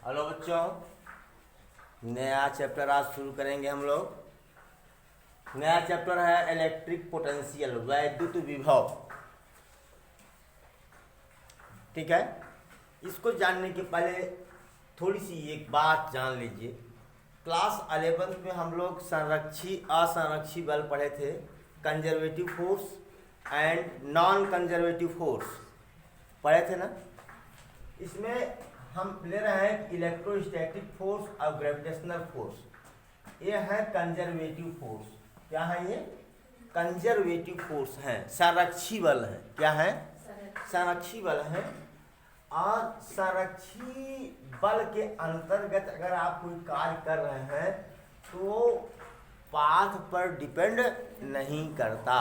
Hello बच्चों, नया chapter आज शुरू करेंगे हम लोग। नया चैप्टर है इलेक्ट्रिक पोटेंशियल, वैद्युत विभव। ठीक है, इसको जानने के पहले थोड़ी सी एक बात जान लीजिए। क्लास 11th में हम लोग संरक्षी असंरक्षी बल पढ़े थे, conservative force and non conservative force पढ़े थे ना। इसमें हम ले रहे हैं इलेक्ट्रोस्टैटिक फोर्स और ग्रेविटेशनल फोर्स। ये है कंजर्वेटिव फोर्स। क्या है ये? कंजर्वेटिव फोर्स है, संरक्षी बल है। क्या है? संरक्षी बल है। और संरक्षी बल के अंतर्गत अगर आप कोई कार्य कर रहे हैं तो पाथ पर डिपेंड नहीं करता।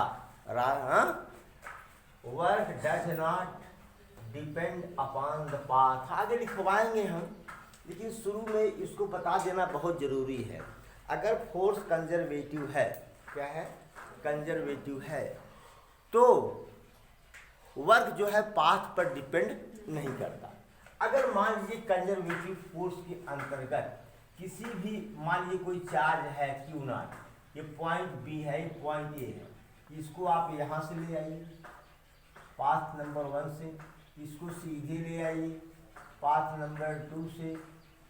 Work does not depend upon the path. आगे लिखवाएंगे हम, लेकिन शुरू में इसको बता देना बहुत जरूरी है। अगर फोर्स कंजर्वेटिव है, क्या है? कंजर्वेटिव है, तो वर्क जो है पाथ पर डिपेंड नहीं करता। अगर मान लीजिए कंजर्वेटिव फोर्स के अंतर्गत किसी भी, मान लीजिए कोई चार्ज है क्यू नॉट, ये पॉइंट बी है, ये पॉइंट ए है, इसको आप यहाँ से ले आइए पाथ नंबर 1 से, इसको सीधे ले आइए पाथ नंबर 2 से,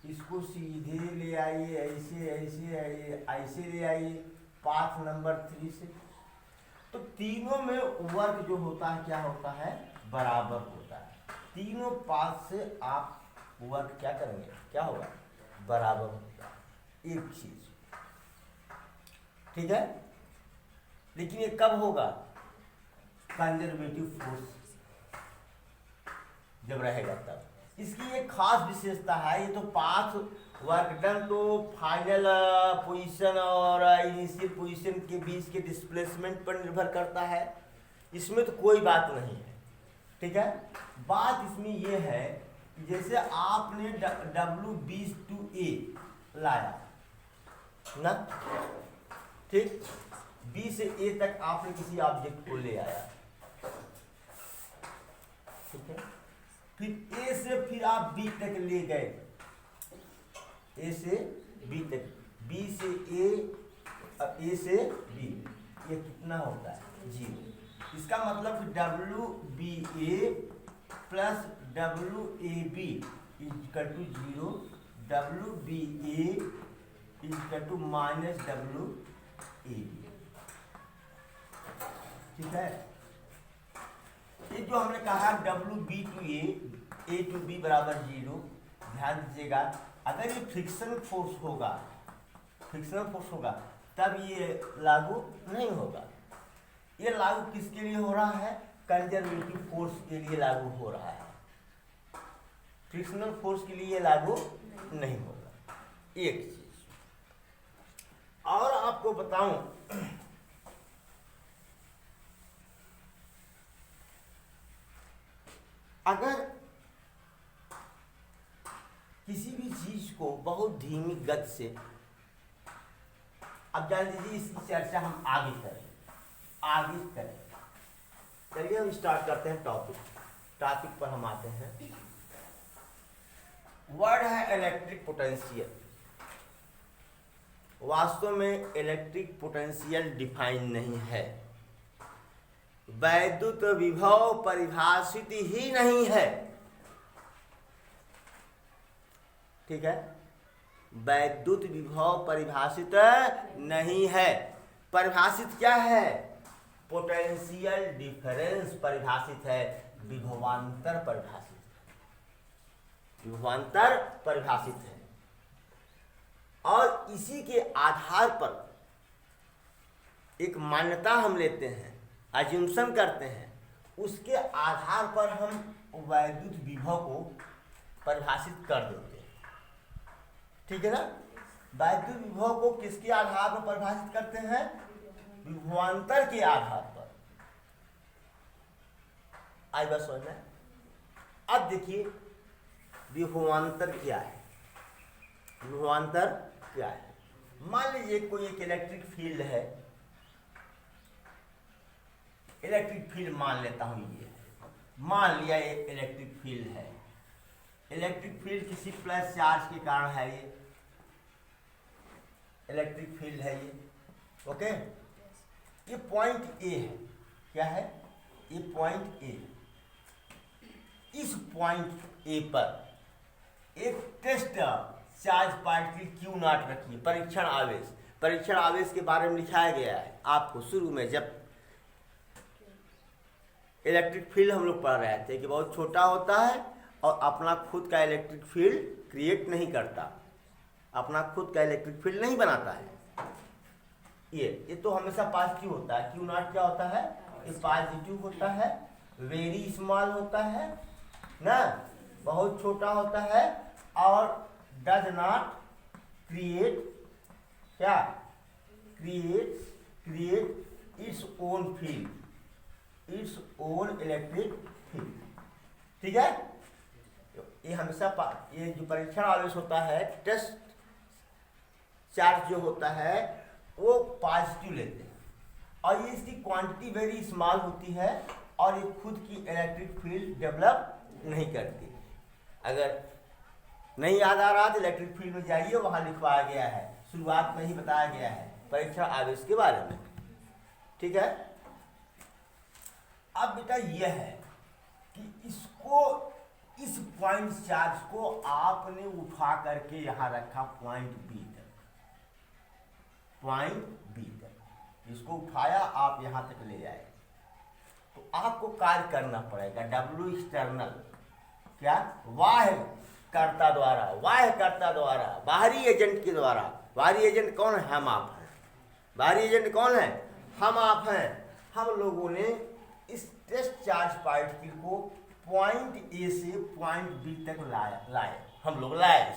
इसको सीधे ले आइए ऐसे ऐसे ऐसे ले आइए पाथ नंबर 3 से। तो तीनों में वर्क जो होता है क्या होता है? बराबर होता है। तीनों पाथ से आप वर्क क्या करेंगे? क्या होगा? बराबर होगा। एक चीज, ठीक है। लेकिन ये कब होगा? कंजर्वेटिव फोर्स जब रहेगा तब। इसकी एक खास विशेषता है, ये तो पाथ वर्क डन तो फाइनल पोजीशन और इनिशियल पोजीशन के बीच के डिस्प्लेसमेंट पर निर्भर करता है। इसमें तो कोई बात नहीं है, ठीक है। बात इसमें ये है कि जैसे आपने W to A लाया ना, ठीक, B से A तक आपने किसी ऑब्जेक्ट को ले आया, ठीक है। फिर A से फिर आप B तक ले गए, A से B तक, B से A और A से B, ये कितना होता है? 0। इसका मतलब WBA plus WAB equal to 0, WBA equal to minus WAB, ठीक है। ये जो हमने कहा WB to A to B बराबर 0, ध्यान दीजिएगा। अगर ये फ्रिक्शन फोर्स होगा, फ्रिक्शनल फोर्स होगा, तब ये लागू नहीं होगा। ये लागू किसके लिए हो रहा है? कंजर्वेटिव फोर्स के लिए लागू हो रहा है। फ्रिक्शनल फोर्स के लिए लागू नहीं होगा। एक चीज और आपको बताऊं, अगर किसी भी चीज को बहुत धीमी गति से, अब जान लीजिए इसकी चर्चा हम आगे करें। चलिए हम स्टार्ट करते हैं टॉपिक पर हम आते हैं। वर्ड है इलेक्ट्रिक पोटेंशियल। वास्तव में इलेक्ट्रिक पोटेंशियल डिफाइन नहीं है, वैद्युत विभव परिभाषित ही नहीं है, ठीक है। वैद्युत विभव परिभाषित नहीं है। परिभाषित क्या है? पोटेंशियल डिफरेंस परिभाषित है, विभवांतर परिभाषित है, विभवांतर परिभाषित है। और इसी के आधार पर एक मान्यता हम लेते हैं, अज्यूम्शन करते हैं, उसके आधार पर हम वैद्युत विभव को परिभाषित कर देते हैं, ठीक है ना। वैद्युत विभव को किसके आधार पर परिभाषित करते हैं? विभवांतर के आधार पर। आई बात समझ में? अब देखिए विभवांतर क्या है। विभवांतर क्या है? मान लीजिए कोई एक इलेक्ट्रिक फील्ड है, इलेक्ट्रिक फील्ड मान लेता हूं, ये मान लिया एक इलेक्ट्रिक फील्ड है। इलेक्ट्रिक फील्ड किसी प्लस चार्ज के कारण है, ये इलेक्ट्रिक फील्ड है ये, ओके। ये पॉइंट ए है, क्या है, ये पॉइंट ए। इस पॉइंट ए पर एक test charge particle q naught रखिए, परीक्षण आवेश। परीक्षण आवेश के बारे में लिखाया गया है आपको शुरू में, जब इलेक्ट्रिक फील्ड हम लोग पढ़ रहे थे कि बहुत छोटा होता है और अपना खुद का इलेक्ट्रिक फील्ड क्रिएट नहीं करता, अपना खुद का इलेक्ट्रिक फील्ड नहीं बनाता है। ये तो हमेशा पॉजिटिव होता है, क्यू नॉट क्या होता है, ये पॉजिटिव होता है, वेरी स्मॉल होता है ना, बहुत छोटा होता है और डज नॉट क्रिएट, क्या create its own field, its own electric field, ठीक है। ये हमेशा ये जो परीक्षण आवेश होता है, टेस्ट चार्ज जो होता है वो पॉजिटिव लेते हैं और ये इसकी क्वांटिटी वेरी स्मॉल होती है और ये खुद की इलेक्ट्रिक फील्ड डेवलप नहीं करती। अगर नहीं याद आ रहा तो इलेक्ट्रिक फील्ड में जाइए, वहाँ लिखवाया गया है, शुरुआत में ही बताया गया है परीक्षण आवेश के बारे में, ठीक है। अब बेटा यह है कि इसको, इस पॉइंट चार्ज को आपने उठा करके यहाँ रखा पॉइंट बी तक, पॉइंट बी तक इसको उठाया, आप यहाँ तक ले जाए, तो आपको कार्य करना पड़ेगा W एक्सटर्नल, क्या, बाह्य कर्ता द्वारा, बाहरी एजेंट के द्वारा। बाहरी एजेंट कौन है, हम आप हैं। बाहरी एजेंट कौन है, हम आप हैं। हम लोगों ने इस टेस्ट चार्ज पार्टिकल को पॉइंट ए से पॉइंट बी तक लाए, हम लोग लाए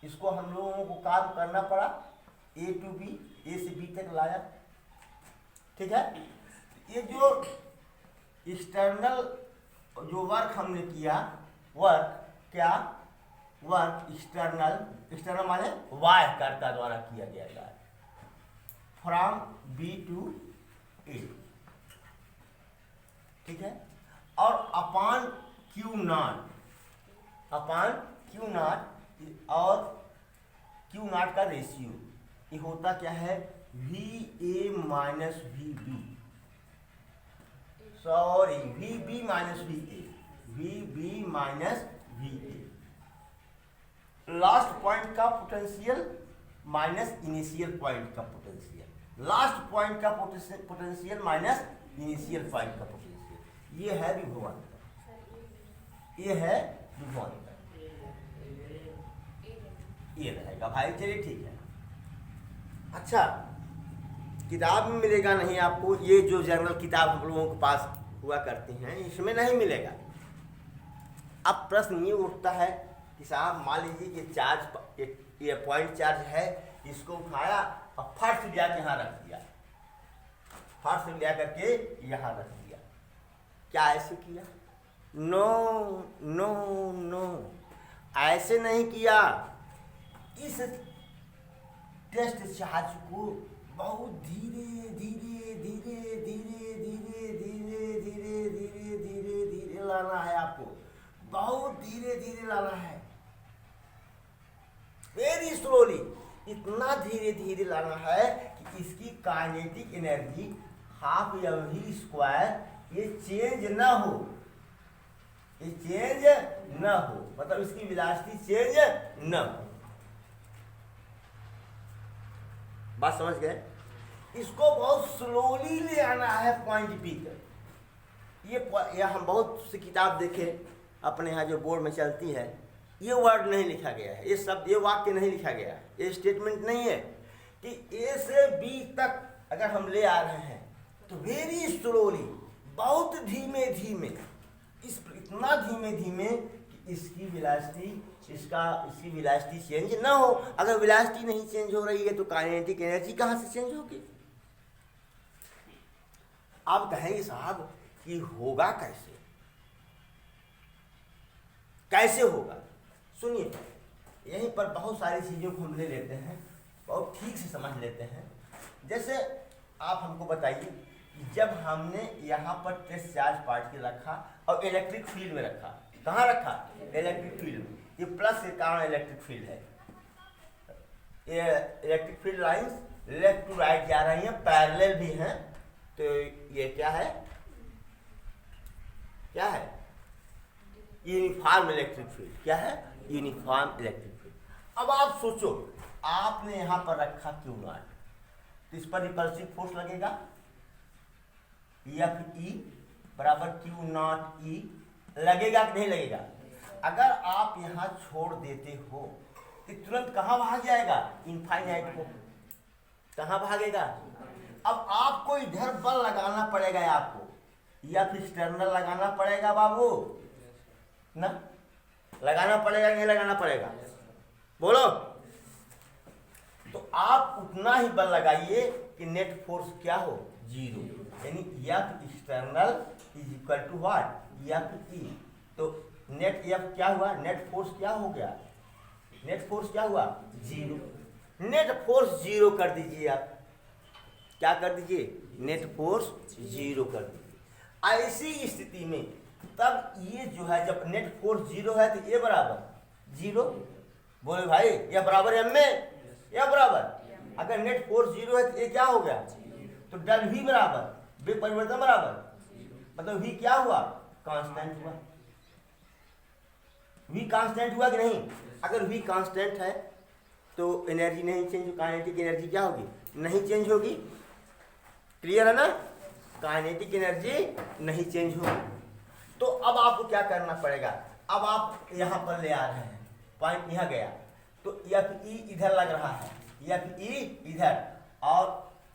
इसको हम लोगों को काम करना पड़ा, ए टू बी, ए से बी तक लाया, ठीक है। ये जो एक्सटर्नल जो वर्क हमने किया, वर्क क्या, वर्क एक्सटर्नल माने बाह्य कर्ता द्वारा किया गया कार्य, फ्रॉम बी टू ए, ठीक है। और अपान क्यू नॉट और क्यू नॉट का रेशियो ये होता क्या है, V A minus V B, sorry V B minus V A, V B minus V A. Last point का पोटेंशियल माइनस इनिशियल पॉइंट का पोटेंशियल, लास्ट पॉइंट का potential minus initial point का potential, ये है विभवांतर, ये है विभवांतर, ये रहेगा भाई, चलिए ठीक है। अच्छा, किताब में मिलेगा नहीं आपको, ये जो जर्नल किताब हम लोगों के पास हुआ करती हैं इसमें नहीं मिलेगा। अब प्रश्न ये उठता है कि साहब मान लीजिए ये चार्ज, ये पॉइंट चार्ज है, इसको उठाया और फट से जाके यहाँ रख दिया, फट से ले करके यहाँ रख दिया, क्या ऐसे किया, नो नो नो, ऐसे नहीं किया। इस टेस्ट चार्ज को बहुत धीरे धीरे धीरे धीरे धीरे धीरे धीरे धीरे धीरे धीरे लाना है आपको, बहुत धीरे धीरे लाना है, वेरी स्लोली, इतना धीरे धीरे लाना है कि इसकी kinetic energy half m v square ये चेंज ना हो, ये चेंज न हो, मतलब इसकी वेलोसिटी चेंज न हो। बात समझ गए? इसको बहुत स्लोली ले आना है पॉइंट बी तक। ये हम बहुत सी किताब देखे अपने यहाँ जो बोर्ड में चलती है, ये वर्ड नहीं लिखा गया है, ये शब्द, ये वाक्य नहीं लिखा गया है, ये स्टेटमेंट नहीं है कि ए से बी तक अगर हम ले आ रहे हैं तो वेरी स्लोली, बहुत धीमे धीमे, इतना धीमे धीमे कि इसकी वेलोसिटी, इसकी वेलोसिटी चेंज ना हो। अगर वेलोसिटी नहीं चेंज हो रही है तो काइनेटिक एनर्जी कहाँ से चेंज होगी? आप कहेंगे साहब कि होगा कैसे, कैसे होगा? सुनिए, यहीं पर बहुत सारी चीज़ों को हम ले लेते हैं, बहुत ठीक से समझ लेते हैं। जैसे आप हमको बताइए, जब हमने यहाँ पर टेस्ट चार्ज पार्टिकल रखा और इलेक्ट्रिक फील्ड में रखा, कहाँ रखा? इलेक्ट्रिक फील्ड में। ये प्लस के कारण इलेक्ट्रिक फील्ड है। ये electric field lines left to right जा रही हैं, पैरेलल भी हैं। तो ये क्या है? क्या है? Uniform electric field. क्या है? Uniform electric field. अब आप सोचो, आपने यहां पर रखा क्यू नॉट, तो इस पर रिपल्सिव फोर्स लगेगा, एफ ई बराबर क्यू नॉट ई लगेगा कि नहीं लगेगा? अगर आप यहां छोड़ देते हो तो तुरंत कहां भाग जाएगा? इनफाइनाइट को। कहां भागेगा? अब आपको इधर बल लगाना पड़ेगा, आपको या फिर एक्सटर्नल लगाना पड़ेगा बाबू ना? लगाना पड़ेगा नहीं लगाना पड़ेगा? बोलो। तो आप उतना ही बल लगाइए कि नेट फोर्स क्या हो? जीरो। यानी F external is equal to what? F E. तो नेट एफ क्या हुआ? नेट फोर्स क्या हो गया? नेट फोर्स क्या हुआ? जीरो। नेट फोर्स जीरो कर दीजिए आप। क्या कर दीजिए? नेट फोर्स जीरो कर दीजिए। ऐसी स्थिति में तब ये जो है, जब नेट फोर्स जीरो है तो ये बराबर जीरो। बोले भाई ये बराबर एम में, या बराबर, अगर नेट फोर्स जीरो है तो ये क्या हो गया? तो डेल वी बराबर वेग परिवर्तन बराबर, मतलब वी क्या हुआ? कांस्टेंट हुआ। वी कांस्टेंट हुआ कि नहीं? अगर वी कांस्टेंट है तो एनर्जी नहीं चेंज हो, काइनेटिक एनर्जी क्या होगी? नहीं चेंज होगी। क्लियर है ना? काइनेटिक एनर्जी नहीं चेंज होगी। तो अब आपको क्या करना पड़ेगा? अब आप यहाँ पर ले आ रहे हैं, पॉइंट यहाँ गया, तो एफ ई इधर लग रहा है, एफ ई इधर, और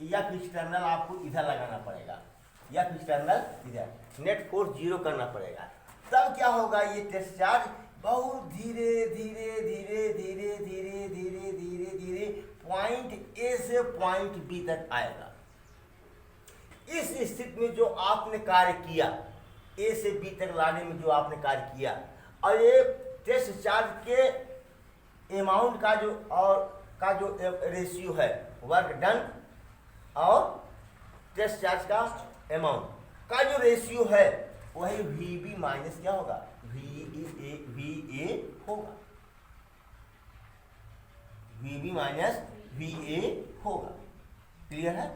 एफ एक्सटर्नल आपको इधर लगाना पड़ेगा, एफ एक्सटर्नल इधर। नेट फोर्स जीरो करना पड़ेगा। तब क्या होगा? ये टेस्ट चार्ज बहुत धीरे धीरे धीरे धीरे धीरे धीरे धीरे धीरे पॉइंट ए से पॉइंट बी तक आएगा। इस स्थिति में जो आपने कार्य किया, ए से बी तक लाने में जो आपने कार्य किया, और ये टेस्ट चार्ज के अमाउंट का जो रेशियो है, वर्क डन और टेस्ट चार्ज का अमाउंट का जो रेशियो है, वही वी बी माइनस क्या होगा? वी ए होगा। V B minus V A होगा। क्लियर है?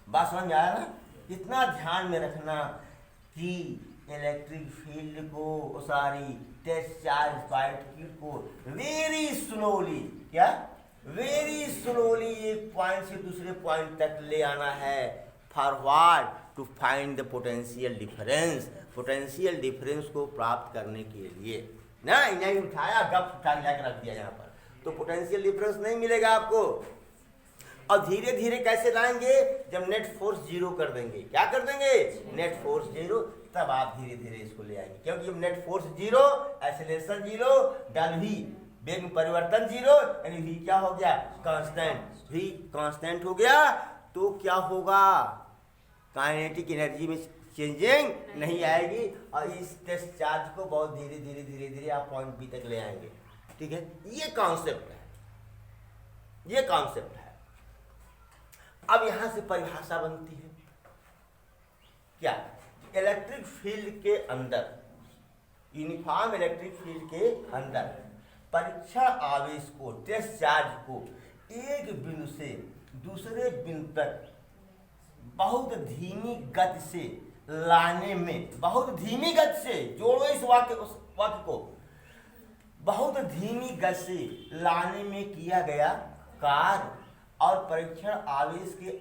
बात समझ में आया ना? इतना ध्यान में रखना कि इलेक्ट्रिक फील्ड को, सारी टेस्ट चार्ज पार्टिकल को वेरी स्लोली, क्या वेरी स्लोली एक पॉइंट से दूसरे पॉइंट तक ले आना है, forward to find the potential difference. Potential difference को प्राप्त करने के लिए ना, नहीं उठाया गप उठा के रख दिया यहाँ पर, तो पोटेंशियल डिफरेंस नहीं मिलेगा आपको। और धीरे धीरे कैसे लाएंगे? जब नेट फोर्स जीरो कर देंगे। क्या कर देंगे? नेट फोर्स जीरो, तब आप धीरे धीरे इसको ले आएंगे। क्योंकि जब net force zero, acceleration zero, del V वेग में परिवर्तन जीरो, यानी वी क्या हो गया? कांस्टेंट। वी कांस्टेंट हो गया तो क्या होगा? काइनेटिक एनर्जी में चेंजिंग नहीं आएगी, और इस टेस्ट चार्ज को बहुत धीरे धीरे धीरे धीरे आप पॉइंट बी तक ले आएंगे। ठीक है? ये कॉन्सेप्ट है, ये कॉन्सेप्ट है। अब यहां से परिभाषा बनती है क्या? इलेक्ट्रिक फील्ड के अंदर, यूनिफॉर्म इलेक्ट्रिक फील्ड के अंदर परीक्षण आवेश को, टेस्ट चार्ज को एक बिंदु से दूसरे बिंदु तक बहुत धीमी गति से लाने में, बहुत धीमी गति से, जोड़ो इस वाक्य को, बहुत धीमी गति से लाने में किया गया कार्य और परीक्षण आवेश के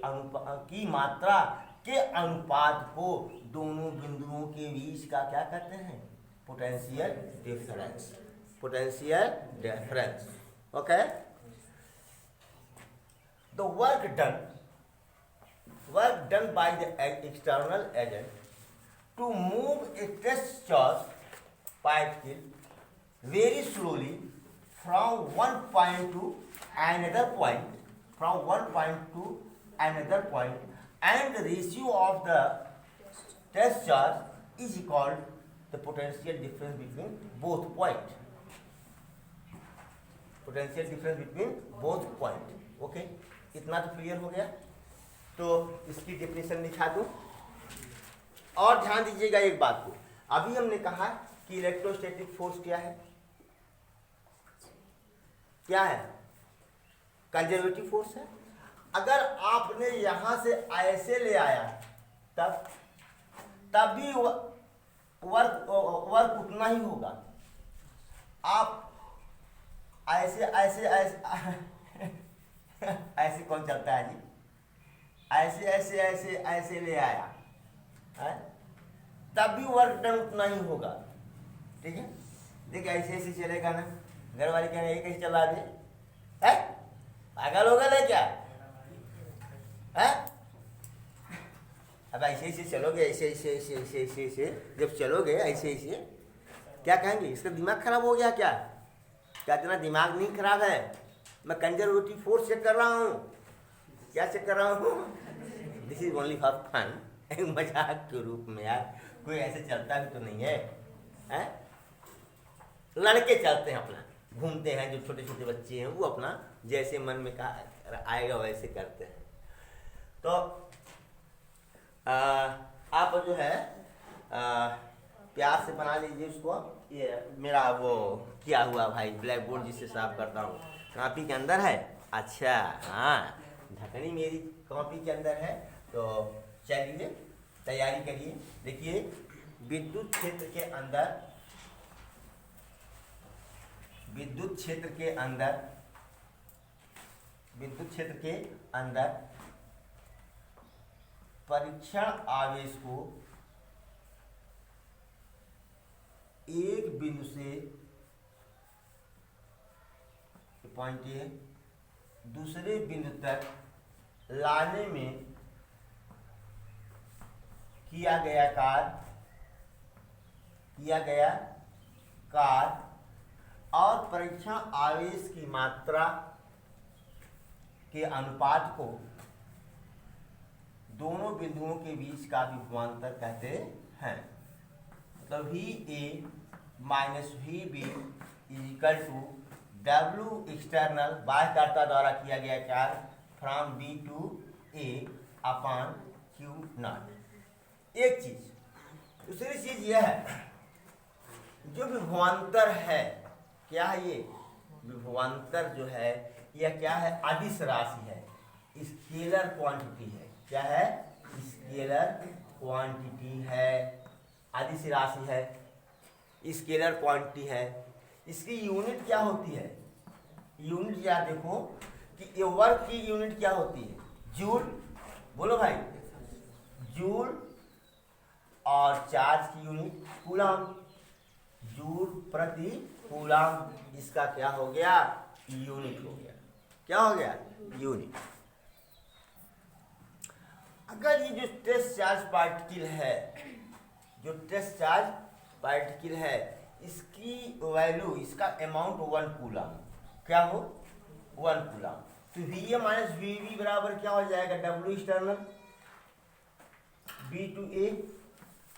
की मात्रा के अनुपात को दोनों बिंदुओं के बीच का क्या कहते हैं? Potential difference. Potential difference. Okay? The work done by the external agent to move a test charge particle very slowly from one point to another point, and the ratio of the test charge is called the potential difference between both point. Potential difference between both point. Okay? इतना तो clear हो गया? तो इसकी definition लिखा दूं। और ध्यान दीजिएगा एक बात को, अभी हमने कहा कि कि इलेक्ट्रोस्टैटिक फोर्स क्या है, क्या है, कंजर्वेटिव फोर्स है। अगर आपने यहां से ऐसे ले आया तब भी वर्क उतना ही होगा। आप ऐसे ऐसे ऐसे ऐसे कौन चलता है जी, ऐसे ऐसे ऐसे ऐसे ले आया है, तब भी वर्क डन उतना ही होगा। ठीक है, देखिए ऐसे ऐसे चलेगा ना, घर वाले कह रहे हैं कैसे चला दे, है पागल हो गए क्या है? अब ऐसे ऐसे चलोगे, ऐसे ऐसे ऐसे ऐसे ऐसे ऐसे जब चलोगे ऐसे ऐसे, क्या कहेंगे, इसका दिमाग खराब हो गया क्या? क्या इतना दिमाग नहीं खराब है? मैं कंजर्वेटिव फोर्स चेक कर रहा हूँ। क्या चेक कर रहा हूँ? This is only for fun, मजाक के रूप में यार, कोई ऐसे चलता भी तो नहीं है, हैं? लड़के चलते हैं अपना, घूमते हैं, जो छोटे छोटे बच्चे हैं वो अपना जैसे मन में कहा आएगा वैसे करते हैं। तो आप जो है प्यार से बना लीजिए उसको। ये मेरा वो किया हुआ भाई ब्लैक बोर्ड जिससे साफ करता हूँ, कॉपी के अंदर है। अच्छा हाँ, ढकनी मेरी कॉपी के अंदर है। तो चलिए तैयारी करिए। देखिए विद्युत क्षेत्र के अंदर, विद्युत क्षेत्र के अंदर, विद्युत क्षेत्र के अंदर परीक्षण आवेश को एक बिंदु से पॉइंट ए दूसरे बिंदु तक लाने में किया गया कार्य और परीक्षण आवेश की मात्रा के अनुपात को दोनों बिंदुओं के बीच का विभवांतर कहते हैं। मतलब V A minus V B equal to W external बाह्यकर्ता द्वारा किया गया कार्य from B to A upon Q naught. एक चीज, दूसरी चीज यह है जो विभवांतर है, क्या है ये विभवांतर जो है यह क्या है, अदिश राशि है, स्केलर क्वांटिटी है। क्या है, स्केलर क्वांटिटी है, अदिश राशि है, स्केलर क्वांटिटी है। इसकी यूनिट क्या होती है, यूनिट क्या देखो कि ये वर्क की यूनिट क्या होती है, जूल, बोलो भाई, जूल, और चार्ज की यूनिट कूलम, जूल प्रति कूलम, इसका क्या हो गया, यूनिट हो गया। क्या हो गया, यूनिट। अगर ये जो टेस्ट चार्ज पार्टिकल है, जो टेस्ट चार्ज पार्टिकल है, इसकी वैल्यू, इसका अमाउंट 1 कूलम, क्या हो 1 कूलम, तो V A minus V B बराबर क्या हो जाएगा, W external B to A.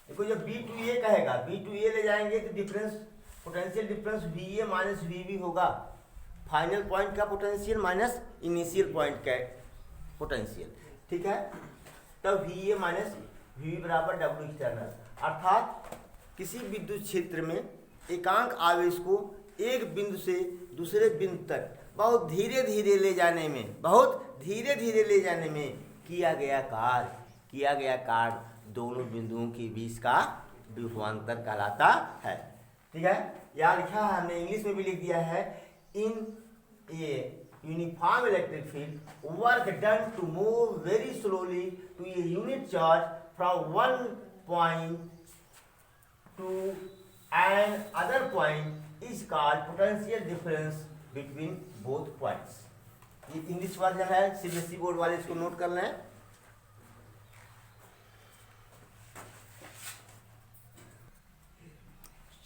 देखो जब बी टू ए कहेगा, बी टू ए ले जाएंगे तो difference, potential difference V A minus V B होगा, फाइनल पॉइंट का पोटेंशियल माइनस इनिशियल पॉइंट का पोटेंशियल। ठीक है, तब V A minus V B बराबर डब्ल्यू एक्सटर्नल। अर्थात किसी विद्युत क्षेत्र में एकांक आवेश को एक बिंदु से दूसरे बिंदु तक बहुत धीरे धीरे ले जाने में, बहुत धीरे धीरे ले जाने में किया गया कार्य दोनों बिंदुओं के बीच का विभवांतर कहलाता है। ठीक है, यहाँ लिखा है, हमने इंग्लिश में भी लिख दिया है, in a uniform electric field work done to move very slowly to a unit charge from one point to another point is called potential difference between both points. ये इंग्लिश वर्जन है, CBSE board वाले इसको note कर लें।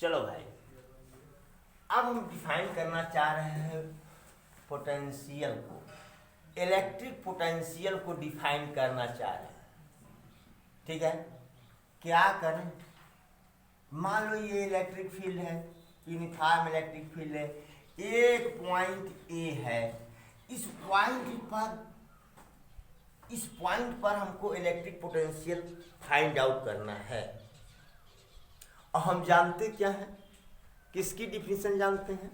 चलो भाई, अब हम डिफाइन करना चाह रहे हैं पोटेंशियल को, इलेक्ट्रिक पोटेंशियल को डिफाइन करना चाह रहे हैं। ठीक है, क्या करें, मान लो ये इलेक्ट्रिक फील्ड है, यूनिफॉर्म इलेक्ट्रिक फील्ड है, एक पॉइंट ए है, इस पॉइंट पर हमको इलेक्ट्रिक पोटेंशियल फाइंड आउट करना है। और हम जानते क्या है, किसकी डिफिनेशन जानते हैं?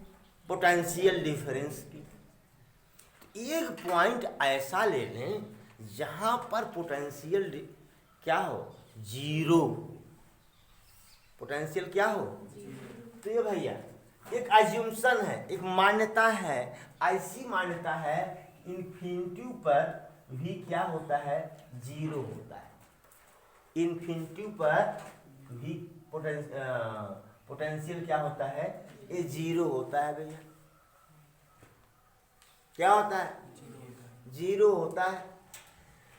पोटेंशियल डिफरेंस की। तो एक पॉइंट ऐसा ले लें जहां पर पोटेंशियल क्या हो? जीरो। पोटेंशियल क्या हो? तो ये भैया एक अज्यूमशन है, एक मान्यता है, ऐसी मान्यता है इन्फिनिटी पर भी क्या होता है? जीरो होता है। इन्फिनिटी पर भी पोटेंशियल क्या होता है? ये जीरो होता है भैया। क्या होता है? जीरो होता है।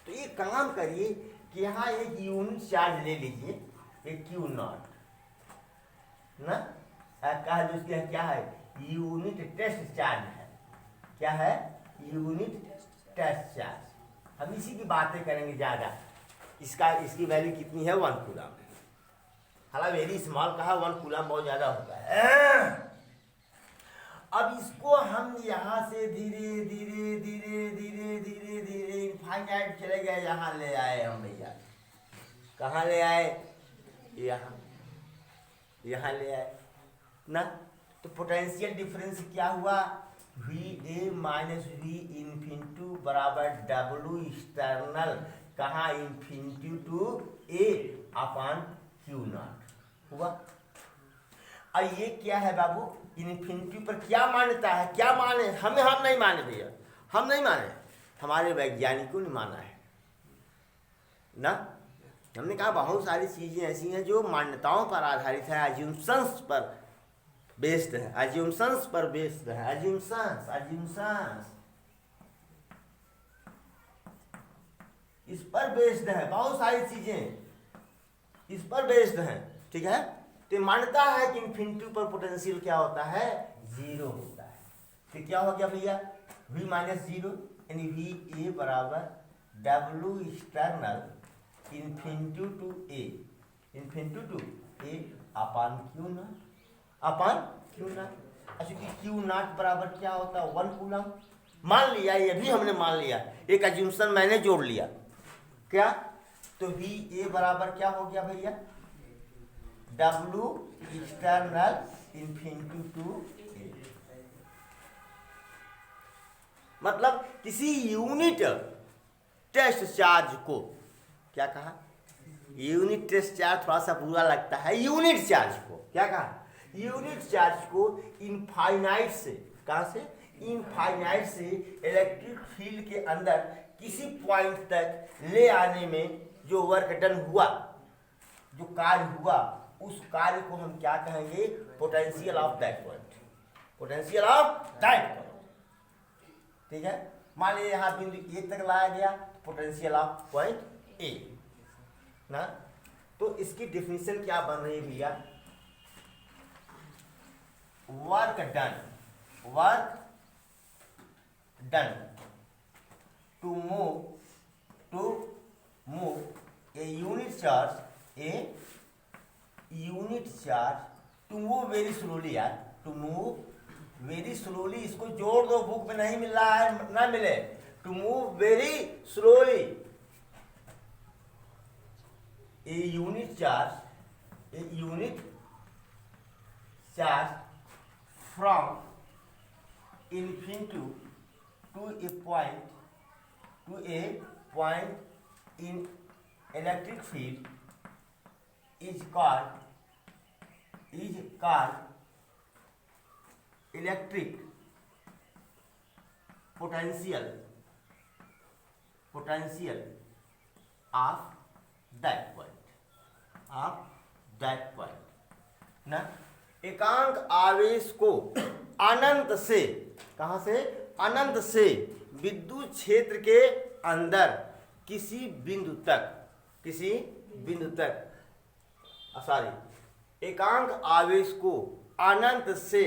तो ये काम करिए कि यहाँ एक यूनिट चार्ज ले लीजिए, एक क्यू नॉट ना, कहा जो उसके क्या है? यूनिट टेस्ट चार्ज है। क्या है? Unit test charge. हम इसी की बातें करेंगे ज़्यादा। इसकी वैल्यू कितनी है? 1 कूलम। हालांकि वेरी स्मॉल कहा, 1 कूलम बहुत ज़्यादा होता है। अब इसको हम यहाँ से धीरे धीरे धीरे धीरे धीरे धीरे इनफाइनाइट चले गए, यहाँ ले आए हम भैया। कहाँ ले आए? यहाँ ले आए ना। तो पोटेंशियल डिफरेंस क्या हुआ? V A minus V infinity बराबर डब्लू एक्सटर्नल, कहाँ? Infinity to A upon q naught हुआ। और ये क्या है बाबू? इन्फिनिटी पर क्या मान्यता है? क्या माने? हम नहीं माने भैया, हम नहीं माने, हमारे वैज्ञानिकों ने माना है ना। हमने कहा बहुत सारी चीज़ें ऐसी हैं जो मान्यताओं पर आधारित है, अज्यूम्शंस पर बेस्ड है, अज्यूम्शंस पर बेस्ड है, अज्यूम्शंस इस पर बेस्ड है। बहुत सारी चीजें इस पर बेस्ड हैं, ठीक है। तो मान्यता है कि इन्फिनिटी पर पोटेंशियल क्या होता है? जीरो होता है। तो क्या हो गया भैया? v माइनस जीरो यानी वी ए बराबर W external infinity to A upon q naught. अच्छा कि क्यू नॉट बराबर क्या होता है? 1 कूलम। मान लिया, ये भी हमने मान लिया, एक अज्यूम्शन मैंने जोड़ लिया। क्या? तो वी ए बराबर क्या हो गया भैया? डब्ल्यू एक्सटर्नल इन्फिनिटी टू ए। मतलब किसी यूनिट टेस्ट चार्ज को क्या कहा? यूनिट टेस्ट चार्ज थोड़ा सा बुरा लगता है। यूनिट चार्ज को क्या कहा? यूनिट चार्ज को इनफाइनाइट से, कहां से? इनफाइनाइट से इलेक्ट्रिक फील्ड के अंदर किसी पॉइंट तक ले आने में जो वर्क डन हुआ, जो कार्य हुआ, उस कार्य को हम क्या कहेंगे? Potential of that point. Potential of that point, ठीक है। मान लीजिए यहाँ बिंदु ए तक लाया गया, पोटेंशियल ऑफ पॉइंट ए ना। तो इसकी डेफिनेशन क्या बन रही है भैया? Work done to move a unit charge to move very slowly. यार टू मूव वेरी स्लोली, इसको जोड़ दो, बुक में नहीं मिल रहा है, ना मिले। To move very slowly a unit charge from infinity to a point in electric field is called electric potential of that point ना। एकांक आवेश को अनंत से, कहां से? अनंत से विद्युत क्षेत्र के अंदर किसी बिंदु तक एकांक आवेश को अनंत से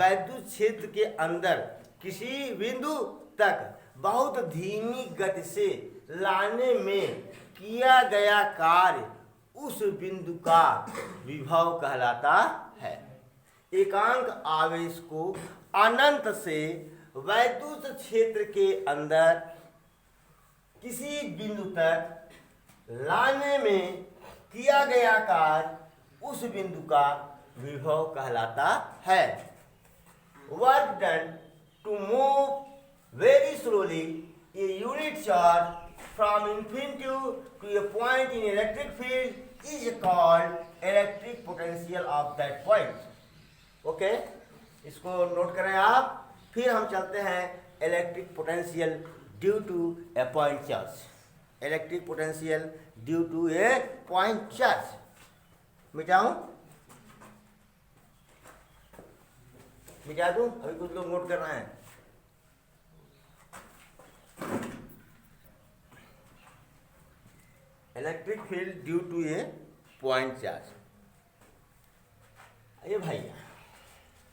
विद्युत क्षेत्र के अंदर किसी बिंदु तक बहुत धीमी गति से लाने में किया गया कार्य उस बिंदु का विभव कहलाता है। एकांक आवेश को अनंत से वैद्युत क्षेत्र के अंदर किसी बिंदु तक लाने में किया गया कार्य उस बिंदु का विभव कहलाता है। Work done to move very slowly a unit charge from infinity to a point in electric field is called electric potential of that point. Okay, इसको नोट करें आप। फिर हम चलते हैं electric potential due to a point charge. Electric potential due to a point charge मिटाऊं, मिटा दूं? अभी कुछ लोग नोट कर रहे हैं। Electric field due to a point charge. ये भैया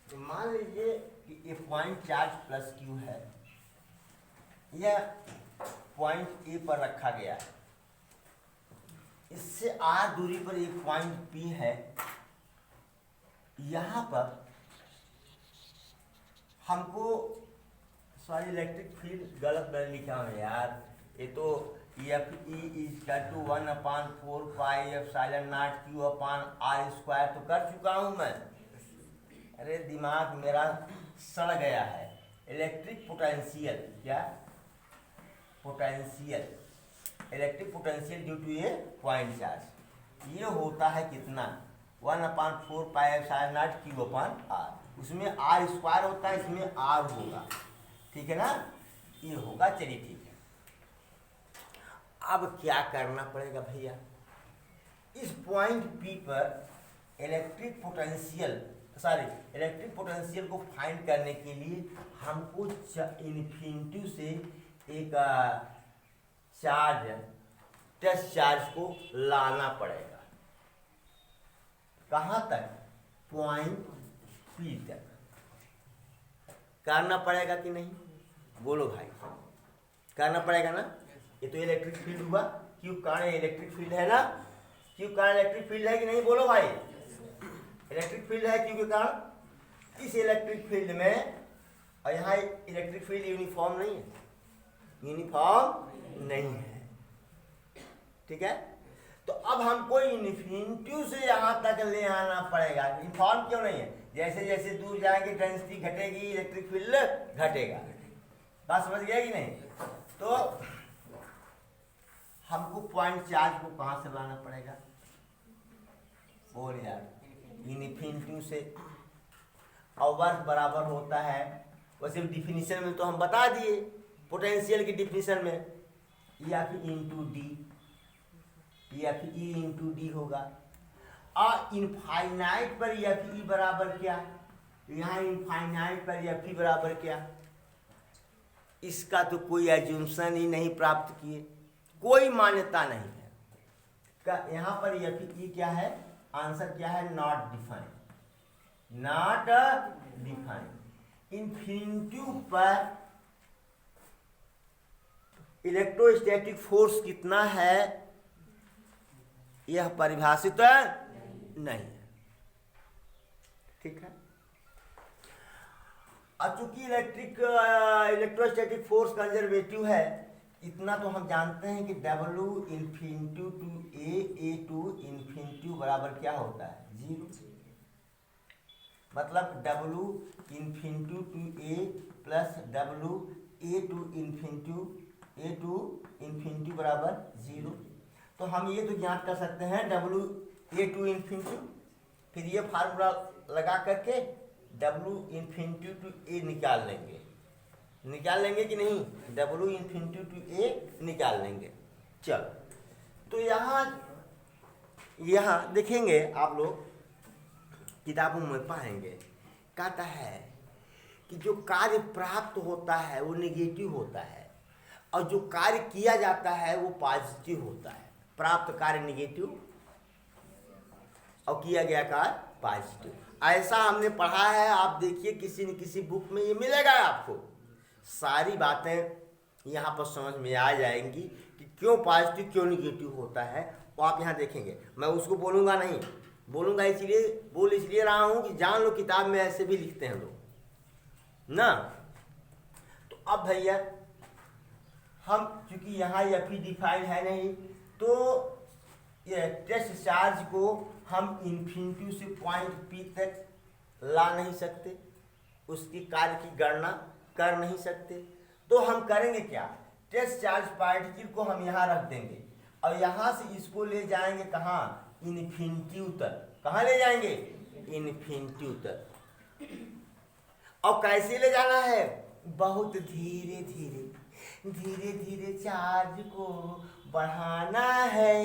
तो मान लीजिए कि ये पॉइंट चार्ज प्लस क्यू है, यह पॉइंट ए पर रखा गया है, इससे आर दूरी पर एक पॉइंट पी है। यहां पर हमको सॉरी इलेक्ट्रिक फील्ड गलत मैंने लिखा हूं यार, ये तो F E is to 1/4 pi epsilon naught q upon r square तो कर चुका हूं मैं। अरे दिमाग मेरा सड़ गया है। इलेक्ट्रिक पोटेंशियल, क्या potential, electric potential due to a point charge, ये होता है कितना 1/4 pi epsilon naught q upon r. उसमें आर स्क्वायर होता है, इसमें आर होगा, ठीक है ना, ये होगा। चलिए ठीक है, अब क्या करना पड़ेगा भैया, इस पॉइंट पी पर इलेक्ट्रिक पोटेंशियल को फाइंड करने के लिए हमको इन्फिनिटी से एक चार्ज, टेस्ट चार्ज को लाना पड़ेगा। कहाँ तक? पॉइंट पी तक करना पड़ेगा कि नहीं? बोलो भाई, करना पड़ेगा ना। ये तो इलेक्ट्रिक फील्ड हुआ, क्यों कारण इलेक्ट्रिक फील्ड है ना, क्यों कारण इलेक्ट्रिक फील्ड है कि नहीं? बोलो भाई, इलेक्ट्रिक फील्ड है क्यों के कारण। इस इलेक्ट्रिक फील्ड में, और यहाँ इलेक्ट्रिक फील्ड यूनिफॉर्म नहीं है, यूनिफॉर्म नहीं है, ठीक है। तो अब हमको इन्फिनिटी से यहाँ तक ले आना पड़ेगा। यूनिफॉर्म क्यों नहीं है? जैसे जैसे दूर जाएंगे डेंसिटी घटेगी, इलेक्ट्रिक फील्ड घटेगा। बात समझ गया कि नहीं? तो हमको पॉइंट चार्ज को कहाँ से लाना पड़ेगा? बोल यार, इन्फिनिटी से। और वर्क बराबर होता है, वैसे डिफिनीशन में तो हम बता दिए, पोटेंशियल की डिफिनीशन में F into D, F E into D होगा। और इनफाइनाइट पर एफ ई बराबर क्या? यहाँ इनफाइनाइट पर एफ ई बराबर क्या? इसका तो कोई एज्यूम्शन ही नहीं प्राप्त किए, कोई मान्यता नहीं है का। यहाँ पर एफ ई क्या है? आंसर क्या है? Not defined, not defined. Infinity पर इलेक्ट्रोस्टैटिक फोर्स कितना है यह परिभाषित नहीं है, ठीक है। अब चूंकि इलेक्ट्रोस्टैटिक फोर्स कंजर्वेटिव है, इतना तो हम जानते हैं कि W infinity to A to infinity बराबर क्या होता है? 0। मतलब W infinity to A plus W A to infinity बराबर 0। तो हम ये तो ज्ञात कर सकते हैं W ए टू इन्फिनिटी, फिर ये फार्मूला लगा करके W इन्फिनिटी टू ए निकाल लेंगे कि नहीं? W इन्फिनिटी टू ए निकाल लेंगे। चलो, तो यहाँ देखेंगे आप लोग, किताबों में पाएंगे, कहता है कि जो कार्य प्राप्त होता है वो नेगेटिव होता है, और जो कार्य किया जाता है वो पॉजिटिव होता है। प्राप्त कार्य नेगेटिव और किया गया कार्य पॉजिटिव, ऐसा हमने पढ़ा है। आप देखिए किसी न किसी बुक में ये मिलेगा आपको। सारी बातें यहाँ पर समझ में आ जाएंगी कि क्यों पॉजिटिव क्यों निगेटिव होता है, वो आप यहाँ देखेंगे। मैं उसको बोलूँगा नहीं, बोलूँगा इसलिए रहा हूँ कि जान लो किताब में ऐसे भी लिखते हैं लोग ना। तो अब भैया हम चूँकि यहाँ एफ ई डिफाइंड है नहीं, तो ये टेस्ट चार्ज को हम इन्फिनिटी से पॉइंट पी तक ला नहीं सकते, उसकी कार्य की गणना कर नहीं सकते। तो हम करेंगे क्या, टेस्ट चार्ज पार्टिकल को हम यहाँ रख देंगे और यहाँ से इसको ले जाएंगे कहाँ, इन्फिनिटी तक। कहाँ ले जाएंगे, इन्फिनिटी तक। और कैसे ले जाना है, बहुत धीरे धीरे धीरे धीरे चार्ज को बढ़ाना है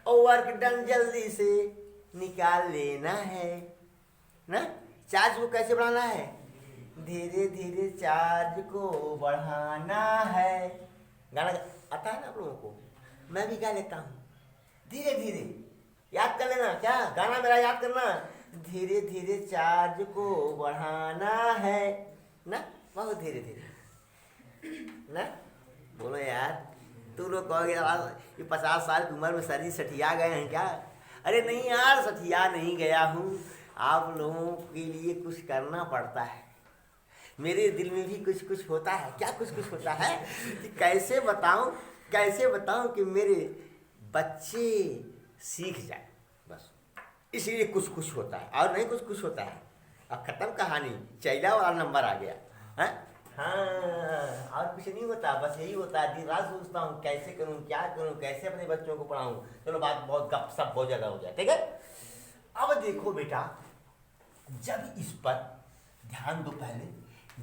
और वर्क डन जल्दी से निकाल लेना है ना। चार्ज को कैसे बढ़ाना है, धीरे धीरे चार्ज को बढ़ाना है। गाना आता है ना आप लोगों को, मैं भी गा लेता हूँ, धीरे धीरे याद कर लेना, क्या गाना मेरा याद करना, धीरे धीरे चार्ज को बढ़ाना है ना, बहुत धीरे धीरे ना। बोलो यार, तू लोग कहोगे ये 50 साल की उम्र में शरीर सठिया गए हैं क्या। अरे नहीं यार, सठिया नहीं गया हूँ, आप लोगों के लिए कुछ करना पड़ता है। मेरे दिल में भी कुछ कुछ होता है, क्या कुछ कुछ होता है कि कैसे बताऊं कि मेरे बच्चे सीख जाए, बस इसलिए कुछ कुछ होता है और नहीं कुछ कुछ होता है। अब खत्म कहानी, चैला वाला नंबर आ गया है। हाँ, और कुछ नहीं होता, बस यही होता है, दिन रात सोचता हूँ कैसे करूँ, क्या करूँ, कैसे अपने बच्चों को पढ़ाऊँ। चलो बात बहुत गपशप बहुत ज़्यादा हो जाए, ठीक है। अब देखो बेटा, जब इस पर ध्यान दो पहले,